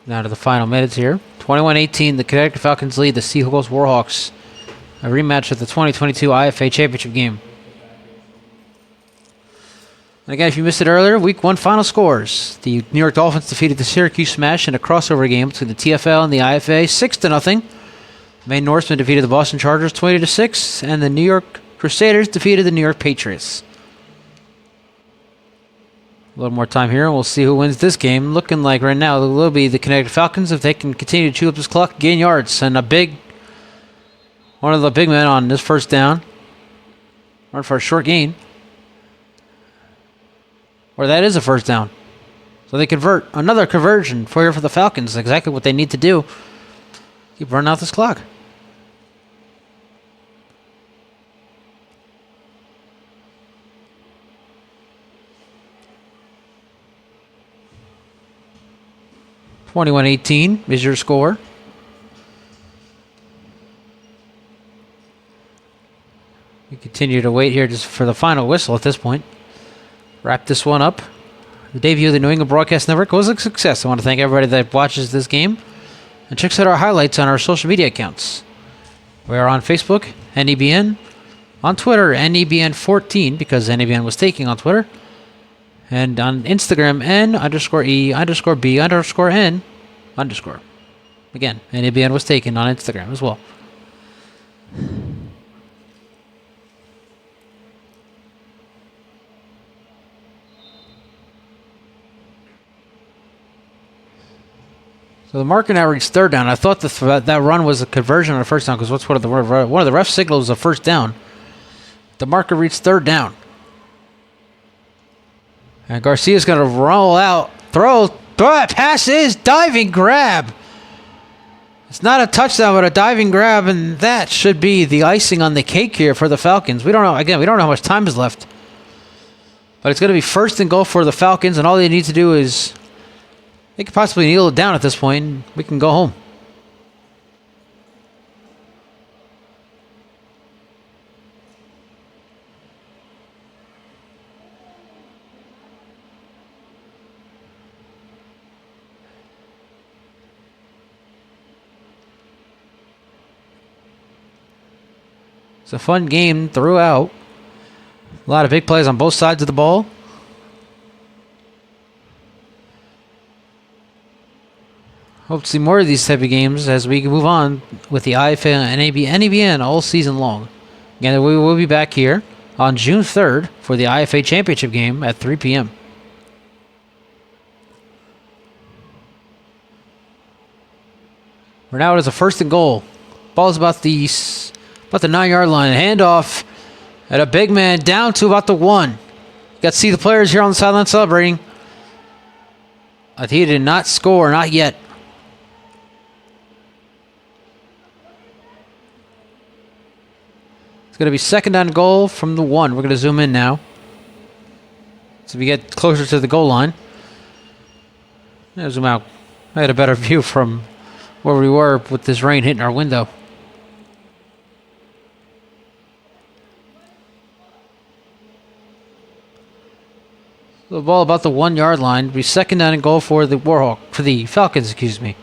Now to the final minutes here. 21-18, the Connecticut Falcons lead the Seacoast Warhawks. A rematch of the 2022 IFA Championship game. And again, if you missed it earlier, Week 1 final scores. The New York Dolphins defeated the Syracuse Smash in a crossover game between the TFL and the IFA 6-0. Maine Norsemen defeated the Boston Chargers 20-6, and the New York Crusaders defeated the New York Patriots. A little more time here, and we'll see who wins this game. Looking like right now it will be the Connecticut Falcons if they can continue to chew up this clock, gain yards, and one of the big men on this first down, run for a short gain. Or that is a first down. So they convert. Another conversion for the Falcons. Exactly what they need to do. Keep running out this clock. (21-18) is your score. We continue to wait here just for the final whistle at this point. Wrap this one up. The debut of the New England Broadcast Network was a success. I want to thank everybody that watches this game and checks out our highlights on our social media accounts. We are on Facebook, NEBN, on Twitter, NEBN14, because NEBN was taking on Twitter, and on Instagram, N_E_B_N_. Again, NEBN was taken on Instagram as well. So the marker now reached third down. I thought that run was a conversion on a first down because one of the refs signals a first down. The marker reached third down. And Garcia's going to roll out, pass is diving grab. It's not a touchdown, but a diving grab, and that should be the icing on the cake here for the Falcons. We don't know. Again, we don't know how much time is left. But it's going to be first and goal for the Falcons, and all they need to do is... They could possibly kneel it down at this point, and we can go home. It's a fun game throughout. A lot of big plays on both sides of the ball. Hope to see more of these type of games as we move on with the IFA and NEBN all season long. Again, we will be back here on June 3rd for the IFA Championship game at 3 p.m. We're now at a first and goal. Ball's about the 9-yard line. Handoff at a big man down to about the 1. Got to see the players here on the sideline celebrating. He did not score, not yet. It's going to be second down goal from the 1. We're going to zoom in now. So we get closer to the goal line. Now zoom out. I had a better view from where we were with this rain hitting our window. The ball about the 1-yard line. It'll be second down and goal for the Falcons, excuse me.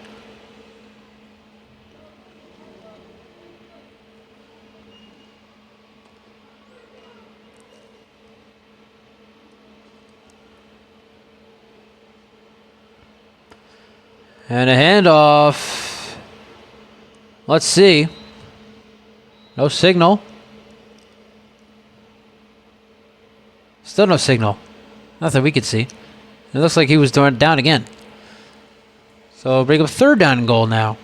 And a handoff. Let's see. No signal. Still no signal. Nothing we could see. It looks like he was down again. So bring up third down and goal now.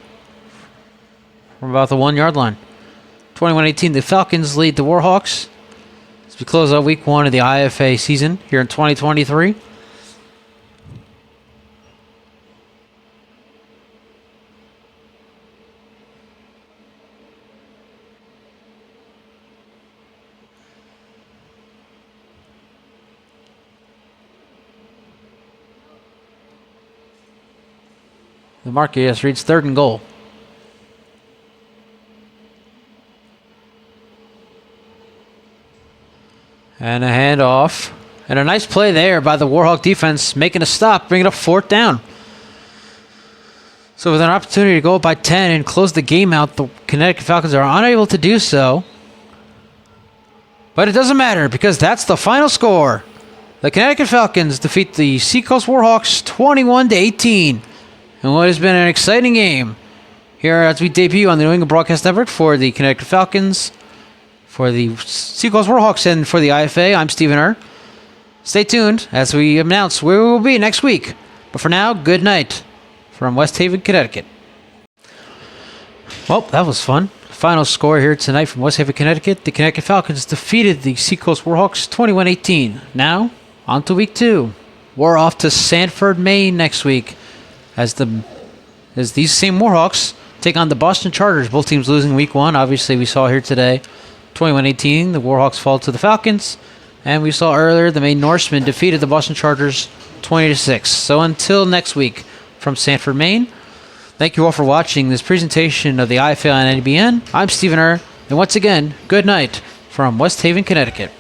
From about the 1-yard line. 21-18, the Falcons lead the Warhawks as we close out week 1 of the IFA season here in 2023. The marker, yes, reads third and goal. And a handoff. And a nice play there by the Warhawk defense, making a stop, bringing up fourth down. So with an opportunity to go up by 10 and close the game out, the Connecticut Falcons are unable to do so. But it doesn't matter because that's the final score. The Connecticut Falcons defeat the Seacoast Warhawks 21-18 in what has been an exciting game here as we debut on the New England Broadcast Network for the Connecticut Falcons, for the Seacoast Warhawks, and for the IFA. I'm Stephen Err. Stay tuned as we announce where we will be next week. But for now, good night from West Haven, Connecticut. Well, that was fun. Final score here tonight from West Haven, Connecticut. The Connecticut Falcons defeated the Seacoast Warhawks 21-18. Now, on to week 2. We're off to Sanford, Maine next week as these same Warhawks take on the Boston Chargers. Both teams losing week 1. Obviously, we saw here today, 21-18, the Warhawks fall to the Falcons. And we saw earlier the Maine Norsemen defeated the Boston Chargers 20-6. So until next week from Sanford, Maine, thank you all for watching this presentation of the IFA on NBN. I'm Stephen Err, and once again, good night from West Haven, Connecticut.